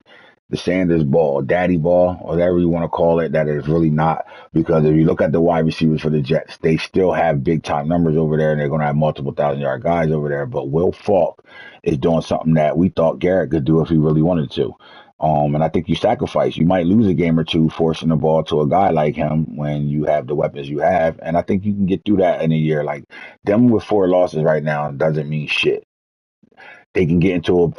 The Sanders ball, daddy ball, or whatever you want to call it, that is really not. Because if you look at the wide receivers for the Jets, they still have big top numbers over there, and they're going to have multiple 1,000-yard guys over there. But Will Falk is doing something that we thought Garrett could do if he really wanted to. And I think you sacrifice. You might lose a game or two forcing the ball to a guy like him when you have the weapons you have. And I think you can get through that in a year. Like them with 4 losses right now doesn't mean shit. They can get into a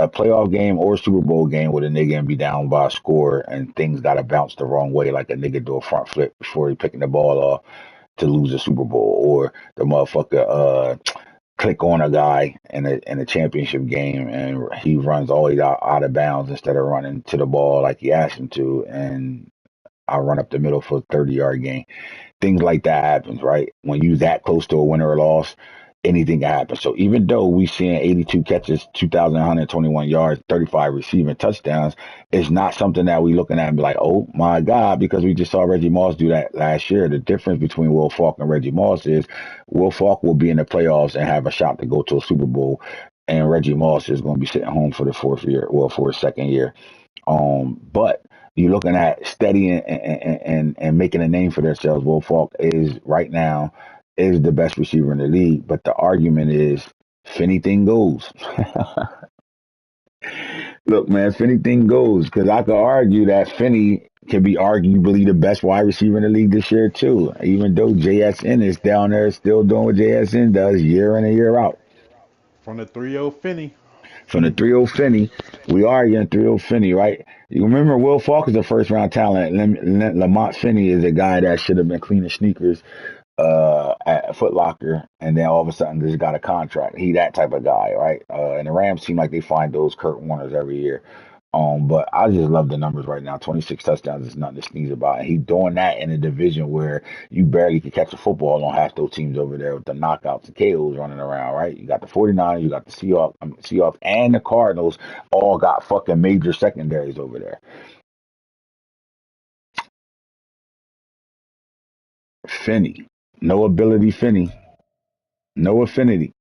playoff game or a Super Bowl game with a nigga and be down by a score and things got to bounce the wrong way, like a nigga do a front flip before he picking the ball off to lose a Super Bowl, or the motherfucker click on a guy in a championship game and he runs all the way out of bounds instead of running to the ball like he asked him to, and I run up the middle for a 30-yard gain. Things like that happens, right? When you that close to a win or a loss, anything can happen. So even though we seeing 82 catches, 2,121 yards, 35 receiving touchdowns, it's not something that we looking at and be like, oh my God, because we just saw Reggie Moss do that last year. The difference between Will Falk and Reggie Moss is Will Falk will be in the playoffs and have a shot to go to a Super Bowl, and Reggie Moss is going to be sitting home for the fourth year, well, for his second year. But you're looking at steady and making a name for themselves. Will Falk is right now is the best receiver in the league, but the argument is if anything goes. Look, man, if anything goes, because I could argue that Finney can be arguably the best wide receiver in the league this year too, even though JSN is down there still doing what JSN does year in and year out. From the 3-0 Finney. From the 3-0 Finney, we are again 3-0 Finney, right? You remember Will Falk is a first round talent. Lamont Finney is a guy that should have been cleaning sneakers at Foot Locker, and then all of a sudden just got a contract. He that type of guy, right? And the Rams seem like they find those Kurt Warners every year. But I just love the numbers right now. 26 touchdowns is nothing to sneeze about. And he's doing that in a division where you barely could catch a football on half those teams over there with the knockouts and KOs running around, right? You got the 49ers, you got the Seahawks, and the Cardinals all got fucking major secondaries over there. Finney. No ability, Finney. No affinity.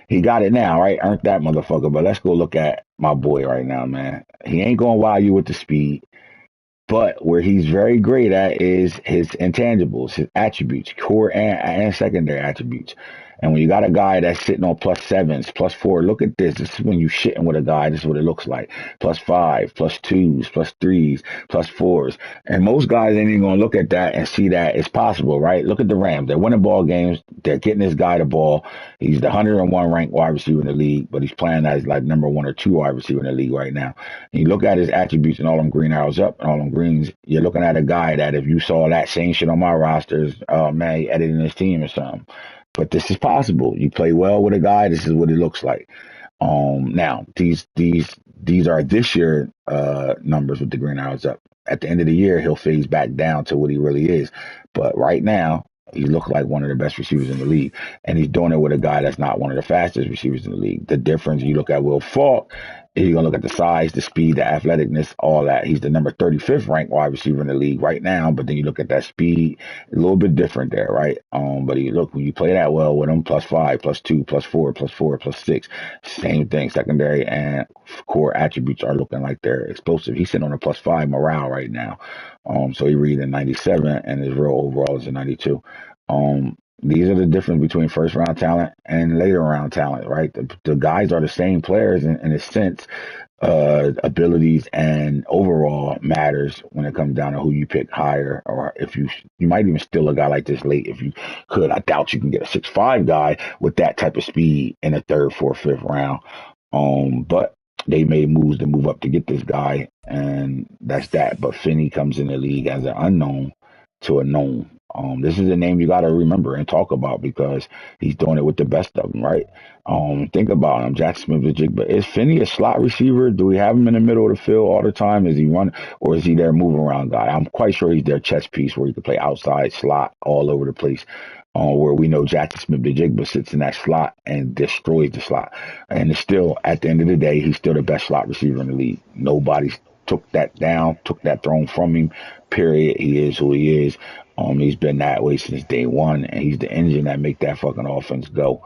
He got it now, right? Earned that motherfucker. But let's go look at my boy right now, man. He ain't gonna wow you with the speed. But where he's very great at is his intangibles, his attributes, core and secondary attributes. And when you got a guy that's sitting on +7s, +4, look at this. This is when you shitting with a guy. This is what it looks like. +5, +2s, +3s, +4s. And most guys ain't even going to look at that and see that it's possible, right? Look at the Rams. They're winning ball games. They're getting this guy the ball. He's the 101 ranked wide receiver in the league, but he's playing as like number 1 or 2 wide receiver in the league right now. And you look at his attributes and all them green arrows up and all them greens, you're looking at a guy that if you saw that same shit on my rosters, man, he editing his team or something. But this is possible. You play well with a guy, this is what it looks like. Now these are this year numbers with the green arrows up. At the end of the year, he'll phase back down to what he really is. But right now, he looked like one of the best receivers in the league, and he's doing it with a guy that's not one of the fastest receivers in the league. The difference, you look at Will Falk, you're going to look at the size, the speed, the athleticness, all that. He's the number 35th ranked wide receiver in the league right now, but then you look at that speed, a little bit different there, right? But look, when you play that well with him, +5, +2, +4, +4, +6, same thing. Secondary and core attributes are looking like they're explosive. He's sitting on a +5 morale right now. So he read a 97 and his real overall is a 92. These are the difference between first round talent and later round talent, right? The guys are the same players in a sense. Abilities and overall matters when it comes down to who you pick higher, or if you might even steal a guy like this late if you could. I doubt you can get a 6'5" guy with that type of speed in the third, fourth, fifth round. But they made moves to move up to get this guy, and that's that. But Finney comes in the league as an unknown to a known. This is a name you got to remember and talk about because he's doing it with the best of them, right? Think about him, Jack Smith-Njigba. Is Finney a slot receiver? Do we have him in the middle of the field all the time? Is he run, or is he their move around guy? I'm quite sure he's their chess piece where he can play outside slot all over the place. Where we know Jackson Smith-Njigba sits in that slot and destroys the slot. And it's still, at the end of the day, he's still the best slot receiver in the league. Nobody took that down, took that throne from him, period. He is who he is. He's been that way since day one, and he's the engine that make that fucking offense go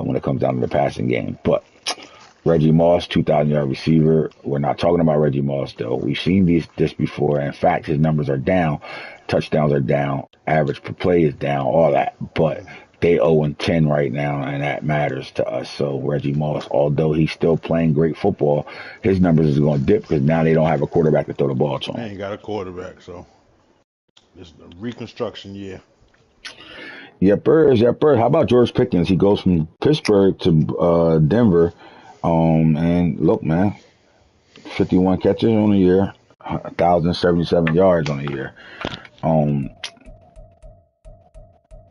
when it comes down to the passing game. But Reggie Moss, 2,000-yard receiver. We're not talking about Reggie Moss, though. We've seen this before. In fact, his numbers are down. Touchdowns are down. Average per play is down. All that. But They 0-10 right now, and that matters to us. So Reggie Moss, although he's still playing great football, his numbers is going to dip because now they don't have a quarterback to throw the ball to They him. ain't got a quarterback, so it's a reconstruction year. Yepers, yepers. How about George Pickens? He goes from Pittsburgh to Denver. And look, man, 51 catches on a year, 1,077 yards on a year. Um,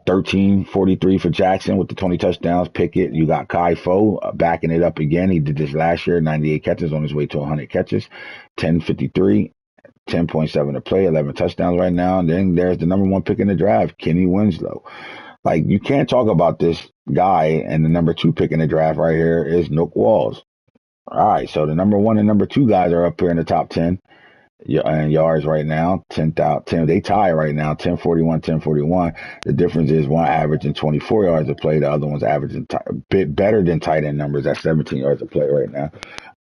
1343 for Jackson with the 20 touchdowns. Pickett, you got Kai Fo backing it up again. He did this last year, 98 catches on his way to 100 catches. 1053, 10.7 to play, 11 touchdowns right now. And then there's the number one pick in the draft, Kenny Winslow. Like, you can't talk about this guy, and the number two pick in the draft right here is Nook Walls. All right, so the number one and number two guys are up here in the top 10 and yards right now. 10. They tie right now, 1041, 1041. The difference is one averaging 24 yards a play. The other one's averaging a bit better than tight end numbers at 17 yards a play right now.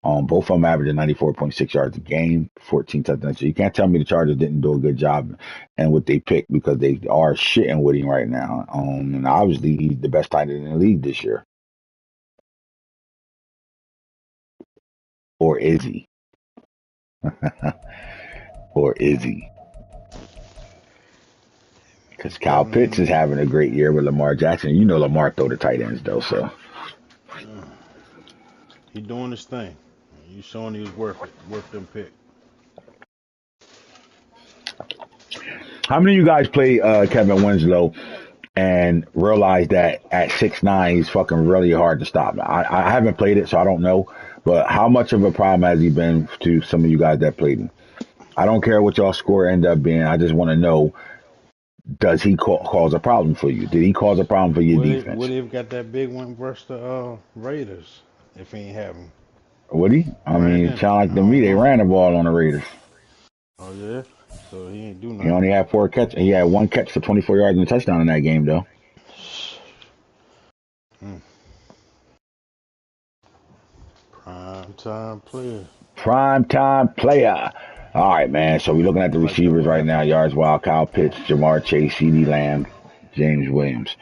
Both of them averaging 94.6 yards a game, 14 touchdowns. So you can't tell me the Chargers didn't do a good job and what they picked because they are shitting with him right now. And obviously he's the best tight end in the league this year. Or is he? Or is he? Because Kyle Pitts is having a great year with Lamar Jackson. You know Lamar throw the tight ends though, so He doing his thing. You showing he was worth it, worth them pick. how many of you guys play Kevin Winslow and realize that at 6'9" he's fucking really hard to stop? I haven't played it, so I don't know. But how much of a problem has he been to some of you guys that played him? I don't care what y'all score end up being. I just want to know, does he cause a problem for you? Did he cause a problem for your defense? Would he have got that big one versus the Raiders if he ain't have him? Would he? I mean, it Brandon, sound like I to me don't they know. ran the ball on the Raiders. Oh yeah, so he ain't do He nothing. only had 4 catches. He had 1 catch for 24 yards and a touchdown in that game, though. Mm. Prime time player. Prime time player. All right, man. So we're looking at I the like them receivers right now. Raptors. Yards Wild, Kyle Pitts, Jamar Chase, CeeDee Lamb, James Williams.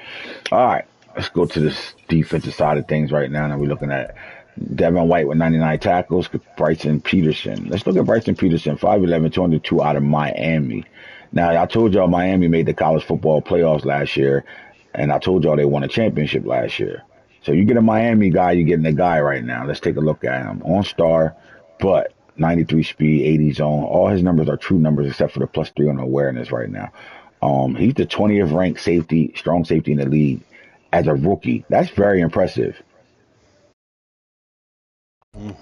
All right. Let's go to this defensive side of things right now. And we're looking at Devin White with 99 tackles, Bryson Peterson. Let's look at Bryson Peterson, 5'11", 202 out of Miami. Now, I told y'all Miami made the college football playoffs last year, and I told y'all they won a championship last year. So you get a Miami guy, you're getting a guy right now. Let's take a look at him. On star, but 93 speed, 80 zone. All his numbers are true numbers except for the +3 on awareness right now. He's the 20th ranked safety, strong safety in the league as a rookie. That's very impressive. Mm.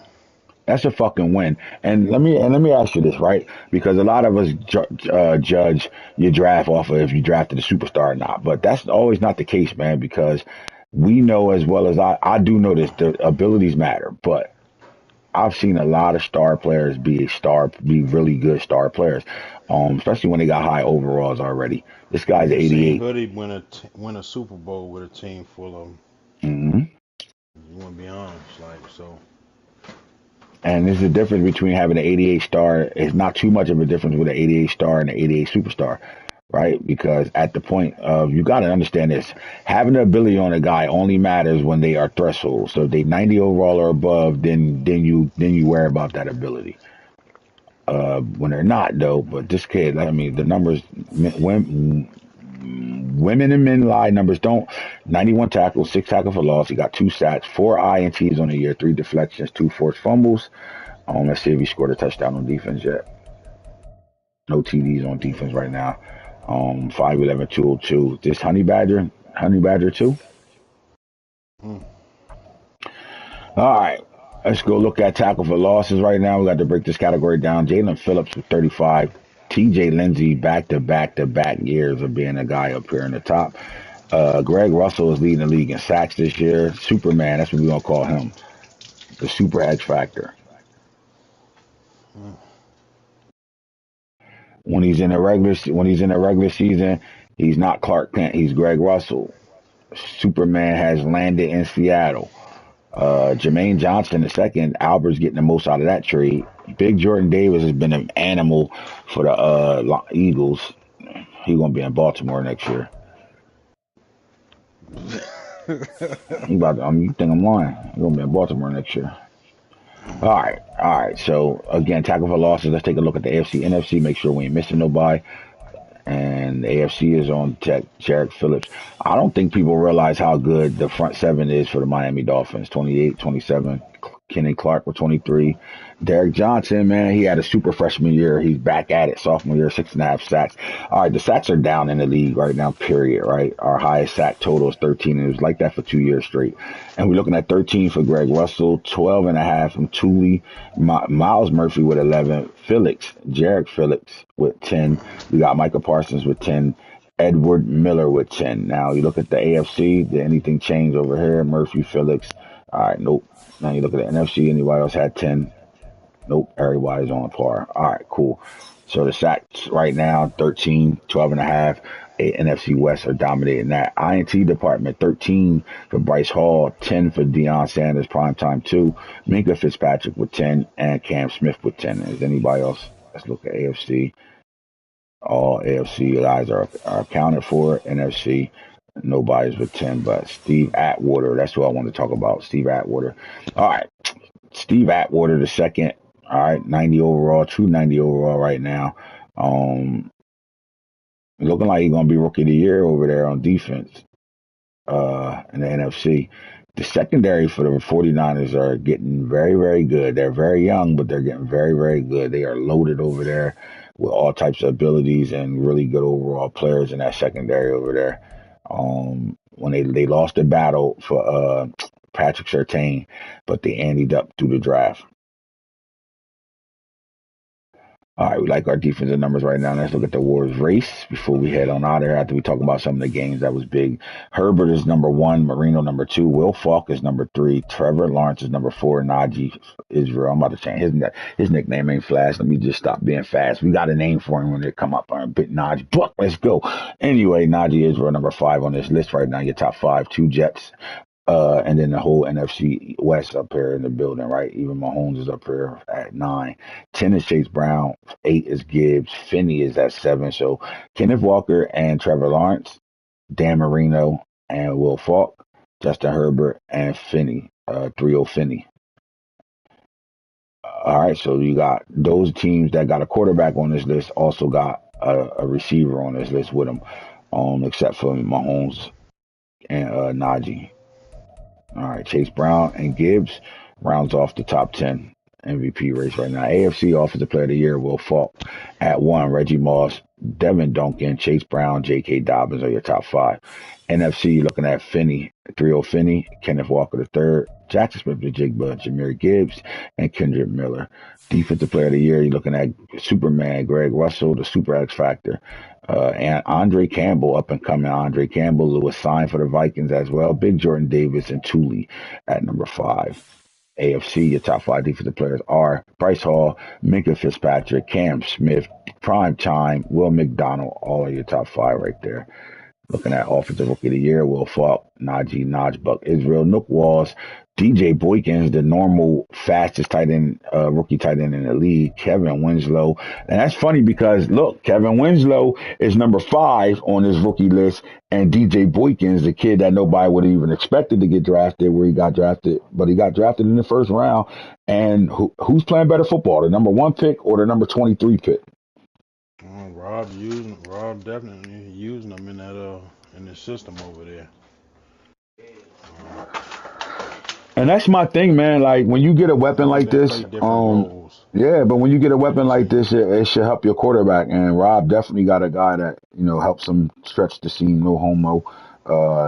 That's a fucking win. And let me ask you this, right? Because a lot of us judge your draft off of if you drafted a superstar or not, but that's always not the case, man. Because we know as well as I do know this, the abilities matter. But I've seen a lot of star players be really good star players, especially when they got high overalls already. This I guy's just seen 88. Hoodie win a Super Bowl with a team full of them. Hmm. You want to be honest, like so. And there's a difference between having an 88 star. It's not too much of a difference with an 88 star and an 88 superstar, right? Because at the point of, you got to understand this, having the ability on a guy only matters when they are threshold. So if they 90 overall or above, then you worry about that ability. When they're not though, but this kid, I mean, the numbers, women and men lie, numbers don't. 91 tackles, 6 tackles for loss. He got 2 sacks, 4 INTs on the year, 3 deflections, 2 forced fumbles. Let's see if he scored a touchdown on defense yet. No TDs on defense right now. 5'11", 202. This Honey Badger 2. Mm. All right. Let's go look at tackle for losses right now. We got to break this category down. Jalen Phillips with 35. TJ Lindsey back-to-back years of being a guy up here in the top. Greg Russell is leading the league in sacks this year. Superman, that's what we're going to call him. The Super X Factor. Mm. When he's in a regular season, he's not Clark Kent. He's Greg Russell. Superman has landed in Seattle. Jermaine Johnson, the second. Albert's getting the most out of that trade. Big Jordan Davis has been an animal for the Eagles. He's gonna be in Baltimore next year. You think I'm lying? You're gonna be in Baltimore next year. All right. So again, tackle for losses. Let's take a look at the AFC, NFC. Make sure we ain't missing nobody. And the AFC is on Tech, Jarek Phillips. I don't think people realize how good the front seven is for the Miami Dolphins. 28, 27. Kenny Clark with 23. Derek Johnson, man, he had a super freshman year. He's back at it. Sophomore year, 6.5 sacks. All right, the sacks are down in the league right now, period, right? Our highest sack total is 13, and it was like that for 2 years straight. And we're looking at 13 for Greg Russell, 12.5 from Thule, Miles Murphy with 11, Jarek Phillips with 10. We got Micah Parsons with 10. Edward Miller with 10. Now you look at the AFC. Did anything change over here? Murphy, Phillips. All right, nope. Now you look at the NFC. Anybody else had 10? Nope. Everybody's on par. All right, cool. So the sacks right now, 13, 12.5. NFC West are dominating that. INT department, 13 for Bryce Hall, 10 for Deion Sanders, primetime 2. Minka Fitzpatrick with 10, and Cam Smith with 10. Is anybody else? Let's look at AFC. All AFC guys are accounted for. NFC, nobody's with 10, but Steve Atwater. That's who I want to talk about. Steve Atwater. All right. Steve Atwater, the second. All right. 90 overall, true 90 overall right now. Looking like he's going to be rookie of the year over there on defense in the NFC. The secondary for the 49ers are getting very, very good. They're very young, but they're getting very, very good. They are loaded over there with all types of abilities and really good overall players in that secondary over there. When they lost the battle for Patrick Surtain, but they ended up through the draft. All right, we like our defensive numbers right now. Let's look at the Warriors race before we head on out of here after we talk about some of the games that was big. Herbert is number 1, Marino number 2, Will Falk is number 3, Trevor Lawrence is number 4, Najee Israel. I'm about to change his nickname ain't Flash. Let me just stop being fast. We got a name for him when they come up on bit Najee. Buck, let's go. Anyway, Najee Israel number 5 on this list right now. Your top 5, 2 Jets. And then the whole NFC West up here in the building, right? Even Mahomes is up here at 9. 10 is Chase Brown. 8 is Gibbs. Finney is at 7. So Kenneth Walker and Trevor Lawrence, Dan Marino and Will Falk, Justin Herbert and Finney, 3-0 Finney. All right, so you got those teams that got a quarterback on this list also got a receiver on this list with them, except for Mahomes and Najee. All right, Chase Brown and Gibbs rounds off the top 10 MVP race right now. AFC Offensive Player of the Year, Will Falk at 1. Reggie Moss, Devin Duncan, Chase Brown, J.K. Dobbins are your top 5. NFC, you're looking at Finney, 3-0 Finney, Kenneth Walker III, Jackson Smith-Njigba, Jahmyr Gibbs, and Kendrick Miller. Defensive Player of the Year, you're looking at Superman, Greg Russell, the Super X Factor, and Andre Campbell, up and coming Andre Campbell, who was signed for the Vikings as well. Big Jordan Davis and Thule at number 5. AFC, your top 5 defensive players are Bryce Hall, Minka Fitzpatrick, Cam Smith, Prime Time, Will McDonald, all of your top 5 right there. Looking at Offensive Rookie of the Year, Will Falk, Najee, Buck Israel, Nook Walls, DJ Boykins, the normal fastest tight end, rookie tight end in the league, Kevin Winslow. And that's funny because, look, Kevin Winslow is number 5 on this rookie list, and DJ Boykins, the kid that nobody would have even expected to get drafted where he got drafted, but he got drafted in the first round. And who's playing better football, the number 1 pick or the number 23 pick? Rob definitely using them in that in the system over there. And that's my thing, man. Like when you get a weapon They like this, play different roles yeah, but when you get a in weapon the like system. this, it should help your quarterback. And Rob definitely got a guy that, helps him stretch the seam, no homo.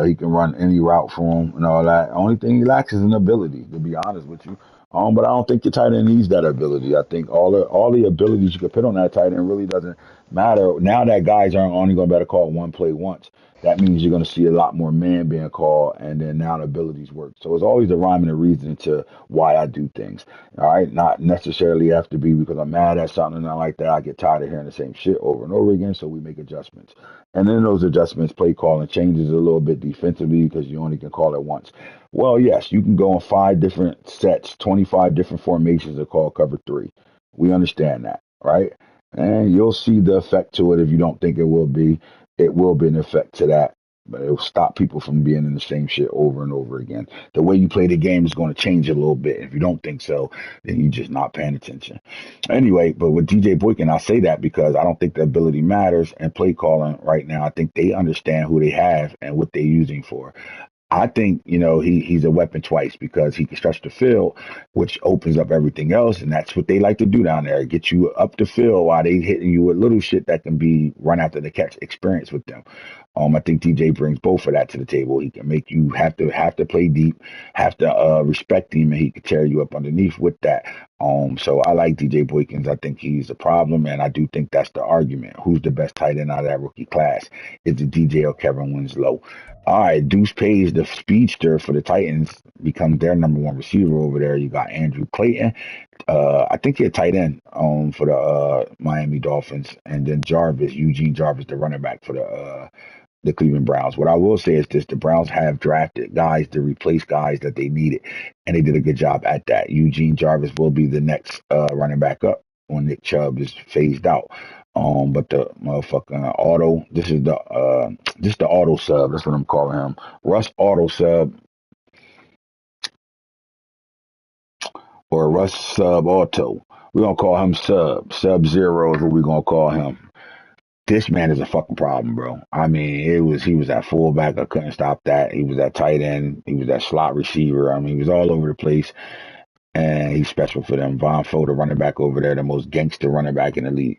He can run any route for him and all that. Only thing he lacks is an ability, to be honest with you. But I don't think your tight end needs that ability. I think all the abilities you could put on that tight end really doesn't matter. Now that guys aren't only going to better call one play once, that means you're going to see a lot more man being called, and then now the abilities work. So it's always a rhyme and a reason to why I do things. All right, not necessarily have to be because I'm mad at something and I like that. I get tired of hearing the same shit over and over again, so we make adjustments. And then those adjustments, play calling changes a little bit defensively because you only can call it once. Well, yes, you can go in 5 different sets, 25 different formations to call cover 3. We understand that, right? And you'll see the effect to it if you don't think it will be. It will be an effect to that. But it'll stop people from being in the same shit over and over again. The way you play the game is going to change a little bit. If you don't think so, then you're just not paying attention. Anyway, but with DJ Boykin, I say that because I don't think the ability matters in play calling right now. I think they understand who they have and what they're using for. I think, he's a weapon twice because he can stretch the field, which opens up everything else. And that's what they like to do down there. Get you up the field while they hitting you with little shit that can be run after the catch experience with them. I think TJ brings both of that to the table. He can make you have to play deep, have to respect him, and he can tear you up underneath with that. So I like DJ Boykins. I think he's a problem, and I do think that's the argument. Who's the best tight end out of that rookie class? Is it DJ or Kevin Winslow? All right, Deuce Page, the speedster for the Titans, becomes their number one receiver over there. You got Andrew Clayton. I think he's a tight end for the Miami Dolphins, and then Eugene Jarvis, the running back for the Cleveland Browns. What I will say is this: the Browns have drafted guys to replace guys that they needed, and they did a good job at that. Eugene Jarvis will be the next running back up when Nick Chubb is phased out. But the motherfucking auto, this the auto sub. That's what I'm calling him. Russ Auto Sub or Russ Sub Auto. We're gonna call him Sub Zero is what we're gonna call him. This man is a fucking problem, bro. I mean, he was that fullback. I couldn't stop that. He was that tight end. He was that slot receiver. I mean, he was all over the place, and he's special for them. Von Fo, the running back over there, the most gangster running back in the league.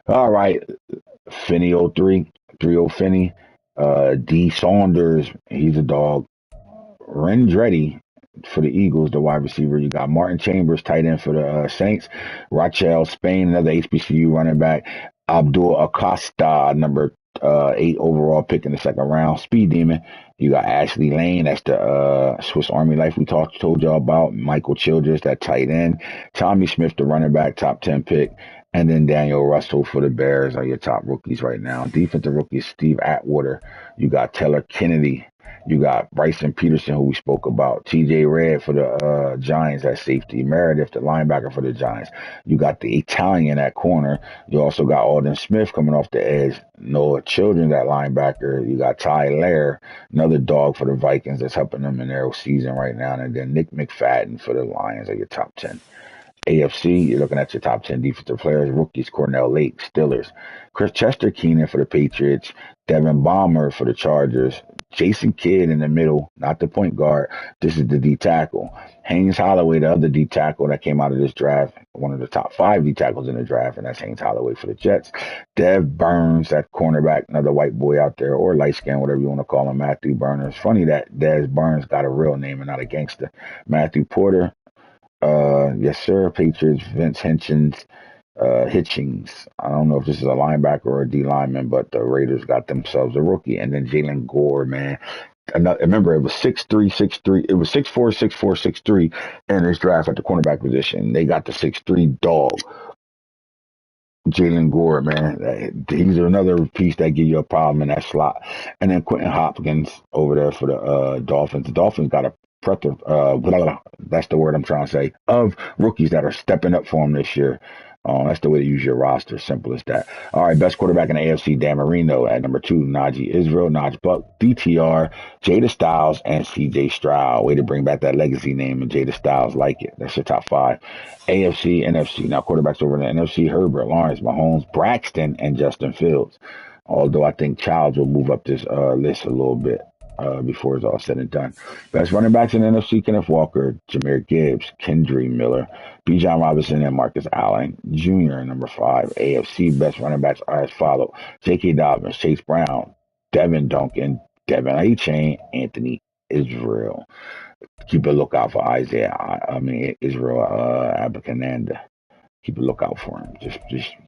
All right, Finney 03, 30 Finney, D Saunders, he's a dog. Rendretti for the Eagles, the wide receiver. You got Martin Chambers, tight end for the Saints. Rachel Spain, another HBCU running back. Abdul Acosta, number 8 overall pick in the second round. Speed Demon. You got Ashley Lane, that's the Swiss Army Life we told y'all about. Michael Childress, that tight end. Tommy Smith, the running back, top 10 pick. And then Daniel Russell for the Bears are your top rookies right now. Defensive rookies, Steve Atwater. You got Taylor Kennedy. You got Bryson Peterson, who we spoke about. TJ Red for the Giants at safety. Meredith, the linebacker for the Giants. You got the Italian at corner. You also got Alden Smith coming off the edge. Noah Children, that linebacker. You got Ty Lair, another dog for the Vikings that's helping them in their season right now. And then Nick McFadden for the Lions are your top 10. AFC, you're looking at your top 10 defensive players. Rookies, Cornell Lake, Steelers. Chris Chester Keenan for the Patriots. Devin Bomber for the Chargers. Jason Kidd in the middle, not the point guard. This is the D tackle. Haynes Holloway, the other D tackle that came out of this draft, one of the top 5 D tackles in the draft, and that's Haynes Holloway for the Jets. Dev Burns, that cornerback, another white boy out there, or light skin, whatever you want to call him, Matthew Burner. It's funny that Dev Burns got a real name and not a gangster. Matthew Porter, yes, sir. Patriots, Vince Hitchings. I don't know if this is a linebacker or a D lineman, but the Raiders got themselves a rookie. And then Jalen Gore, man. Remember, it was 6'3", 6'3". It was 6'4", 6'4", 6'3" in this draft at the cornerback position. They got the 6'3" dog. Jalen Gore, man, he's another piece that give you a problem in that slot. And then Quentin Hopkins over there for the Dolphins. The Dolphins got a that's the word I'm trying to say, of rookies that are stepping up for them this year. That's the way to use your roster. Simple as that. All right, best quarterback in the AFC, Dan Marino at number 2, Najee Israel, Naj Buck, DTR, Jada Styles, and CJ Stroud. Way to bring back that legacy name, and Jada Styles like it. That's your top 5. AFC, NFC. Now quarterbacks over in the NFC, Herbert, Lawrence, Mahomes, Braxton, and Justin Fields. Although I think Childs will move up this list a little bit. Before it's all said and done. Best running backs in the NFC, Kenneth Walker, Jahmyr Gibbs, Kendry Miller, Bijan Robinson, and Marcus Allen Jr. Number 5. AFC best running backs are as follow: J.K. Dobbins, Chase Brown, Devin Duncan, Devin A-Chain, Anthony Israel. Keep a lookout for Israel Abakananda. Keep a lookout for him. Just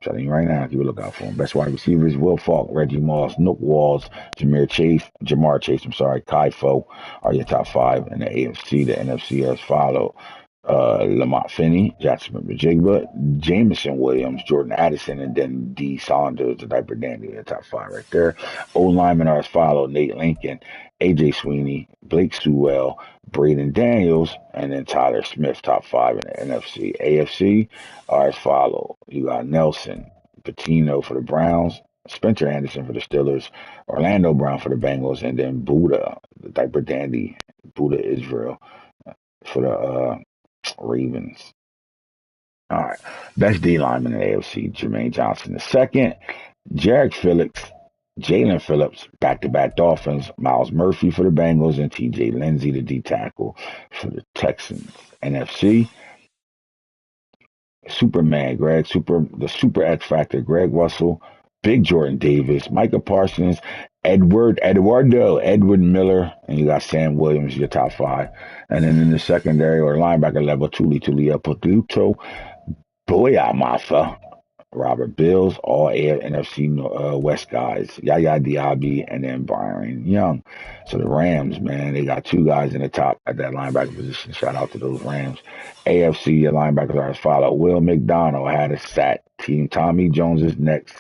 telling you right now, keep a lookout for him. Best wide receivers: Will Falk, Reggie Moss, Nook Walls, Jamar Chase, Kai Fo are your top 5 in the AFC. The NFC as follow: Lamont Finney, Jackson Jigba, Jameson Williams, Jordan Addison, and then D Saunders, the diaper dandy, the top 5 right there. O linemen are as follow: Nate Lincoln, AJ Sweeney, Blake Sewell, Braden Daniels, and then Tyler Smith, top 5 in the NFC. AFC are as follow: you got Nelson Patino for the Browns, Spencer Anderson for the Steelers, Orlando Brown for the Bengals, and then Buddha, the diaper dandy, Buddha Israel for the Ravens. All right. Best D lineman in the AFC, Jermaine Johnson the second. Jarek Phillips, Jalen Phillips, back-to-back Dolphins, Miles Murphy for the Bengals, and TJ Lindsey, the D tackle for the Texans. NFC, Superman, the Super X Factor, Greg Russell, Big Jordan Davis, Micah Parsons, Edward Miller, and you got Sam Williams, your top five. And then in the secondary or linebacker level, Tulia Pututo, Boya Mafa, Robert Bills, all NFC West guys, Yaya Diaby, and then Byron Young. So the Rams, man, they got two guys in the top at that linebacker position. Shout out to those Rams. AFC linebackers are as follow. Will McDonald had a sack. Team Tommy Jones is next.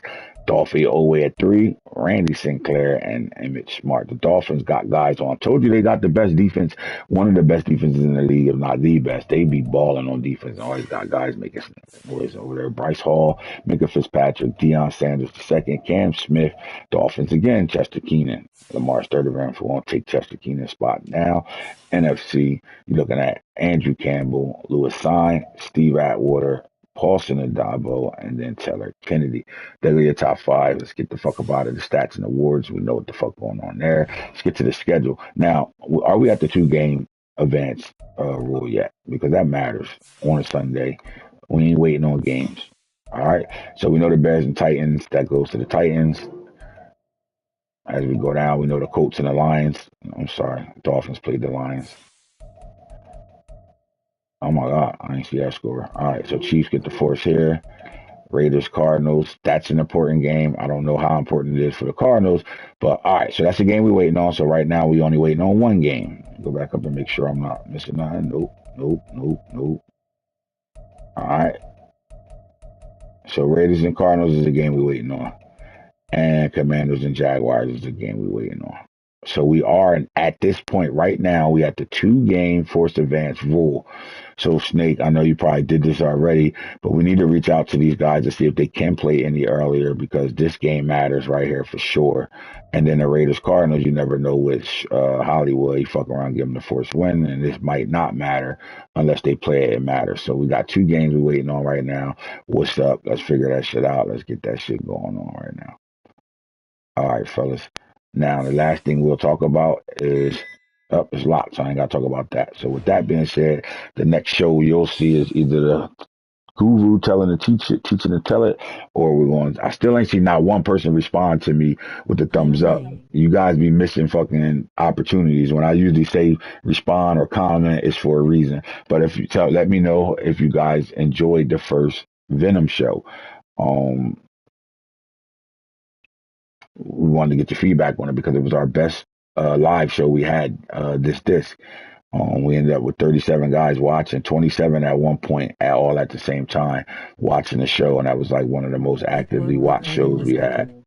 Dolphy Owe at 3, Randy Sinclair, and Emmett Smart. The Dolphins got guys on. Told you they got the best defense, one of the best defenses in the league, if not the best. They be balling on defense. Always got guys making noise over there. Bryce Hall, Micah Fitzpatrick, Deion Sanders II, Cam Smith, Dolphins again, Chester Keenan. Lamar's third round for won't take Chester Keenan's spot now. NFC, you're looking at Andrew Campbell, Lewis Sine, Steve Atwater, Paulson Adabo, and then Taylor Kennedy. They're your top five. Let's get the fuck up out of the stats and awards. We know what the fuck going on there. Let's get to the schedule. Now, are we at the 2-game advance rule yet? Because that matters on a Sunday. We ain't waiting on games. All right. So we know the Bears and Titans. That goes to the Titans. As we go down, we know the Colts and the Lions. I'm sorry. Dolphins played the Lions. Oh my God. I didn't see that score. All right. So Chiefs get the force here. Raiders, Cardinals. That's an important game. I don't know how important it is for the Cardinals, but all right. So that's the game we're waiting on. So right now we only waiting on one game. Go back up and make sure I'm not missing nothing. Nope. All right. So Raiders and Cardinals is the game we're waiting on, and Commanders and Jaguars is the game we're waiting on. So we are at this point right now. We at the 2-game forced advance rule. So Snake, I know you probably did this already, but we need to reach out to these guys to see if they can play any earlier because this game matters right here for sure. And then the Raiders Cardinals, you never know which Hollywood you fuck around, give them the forced win, and this might not matter unless they play it. It matters. So we got 2 games we're waiting on right now. What's up? Let's figure that shit out. Let's get that shit going on right now. All right, fellas. Now, the last thing we'll talk about is it's locked, so I ain't got to talk about that. So, with that being said, the next show you'll see is either the guru telling the teaching to tell it, or we're going. I still ain't seen not one person respond to me with the thumbs up. You guys be missing fucking opportunities. When I usually say respond or comment, it's for a reason. But if you let me know if you guys enjoyed the first Venom show. We wanted to get your feedback on it because it was our best live show we had this disc. We ended up with 37 guys watching, 27 at one point, all at the same time watching the show, and that was like one of the most actively watched shows we had.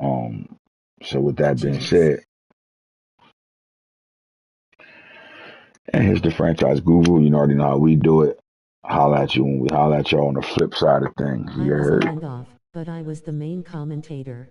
So with that being said, and here's the franchise guru. You already know how we do it. Holla at you when we holla at y'all on the flip side of things. I was a handoff, but I was the main commentator.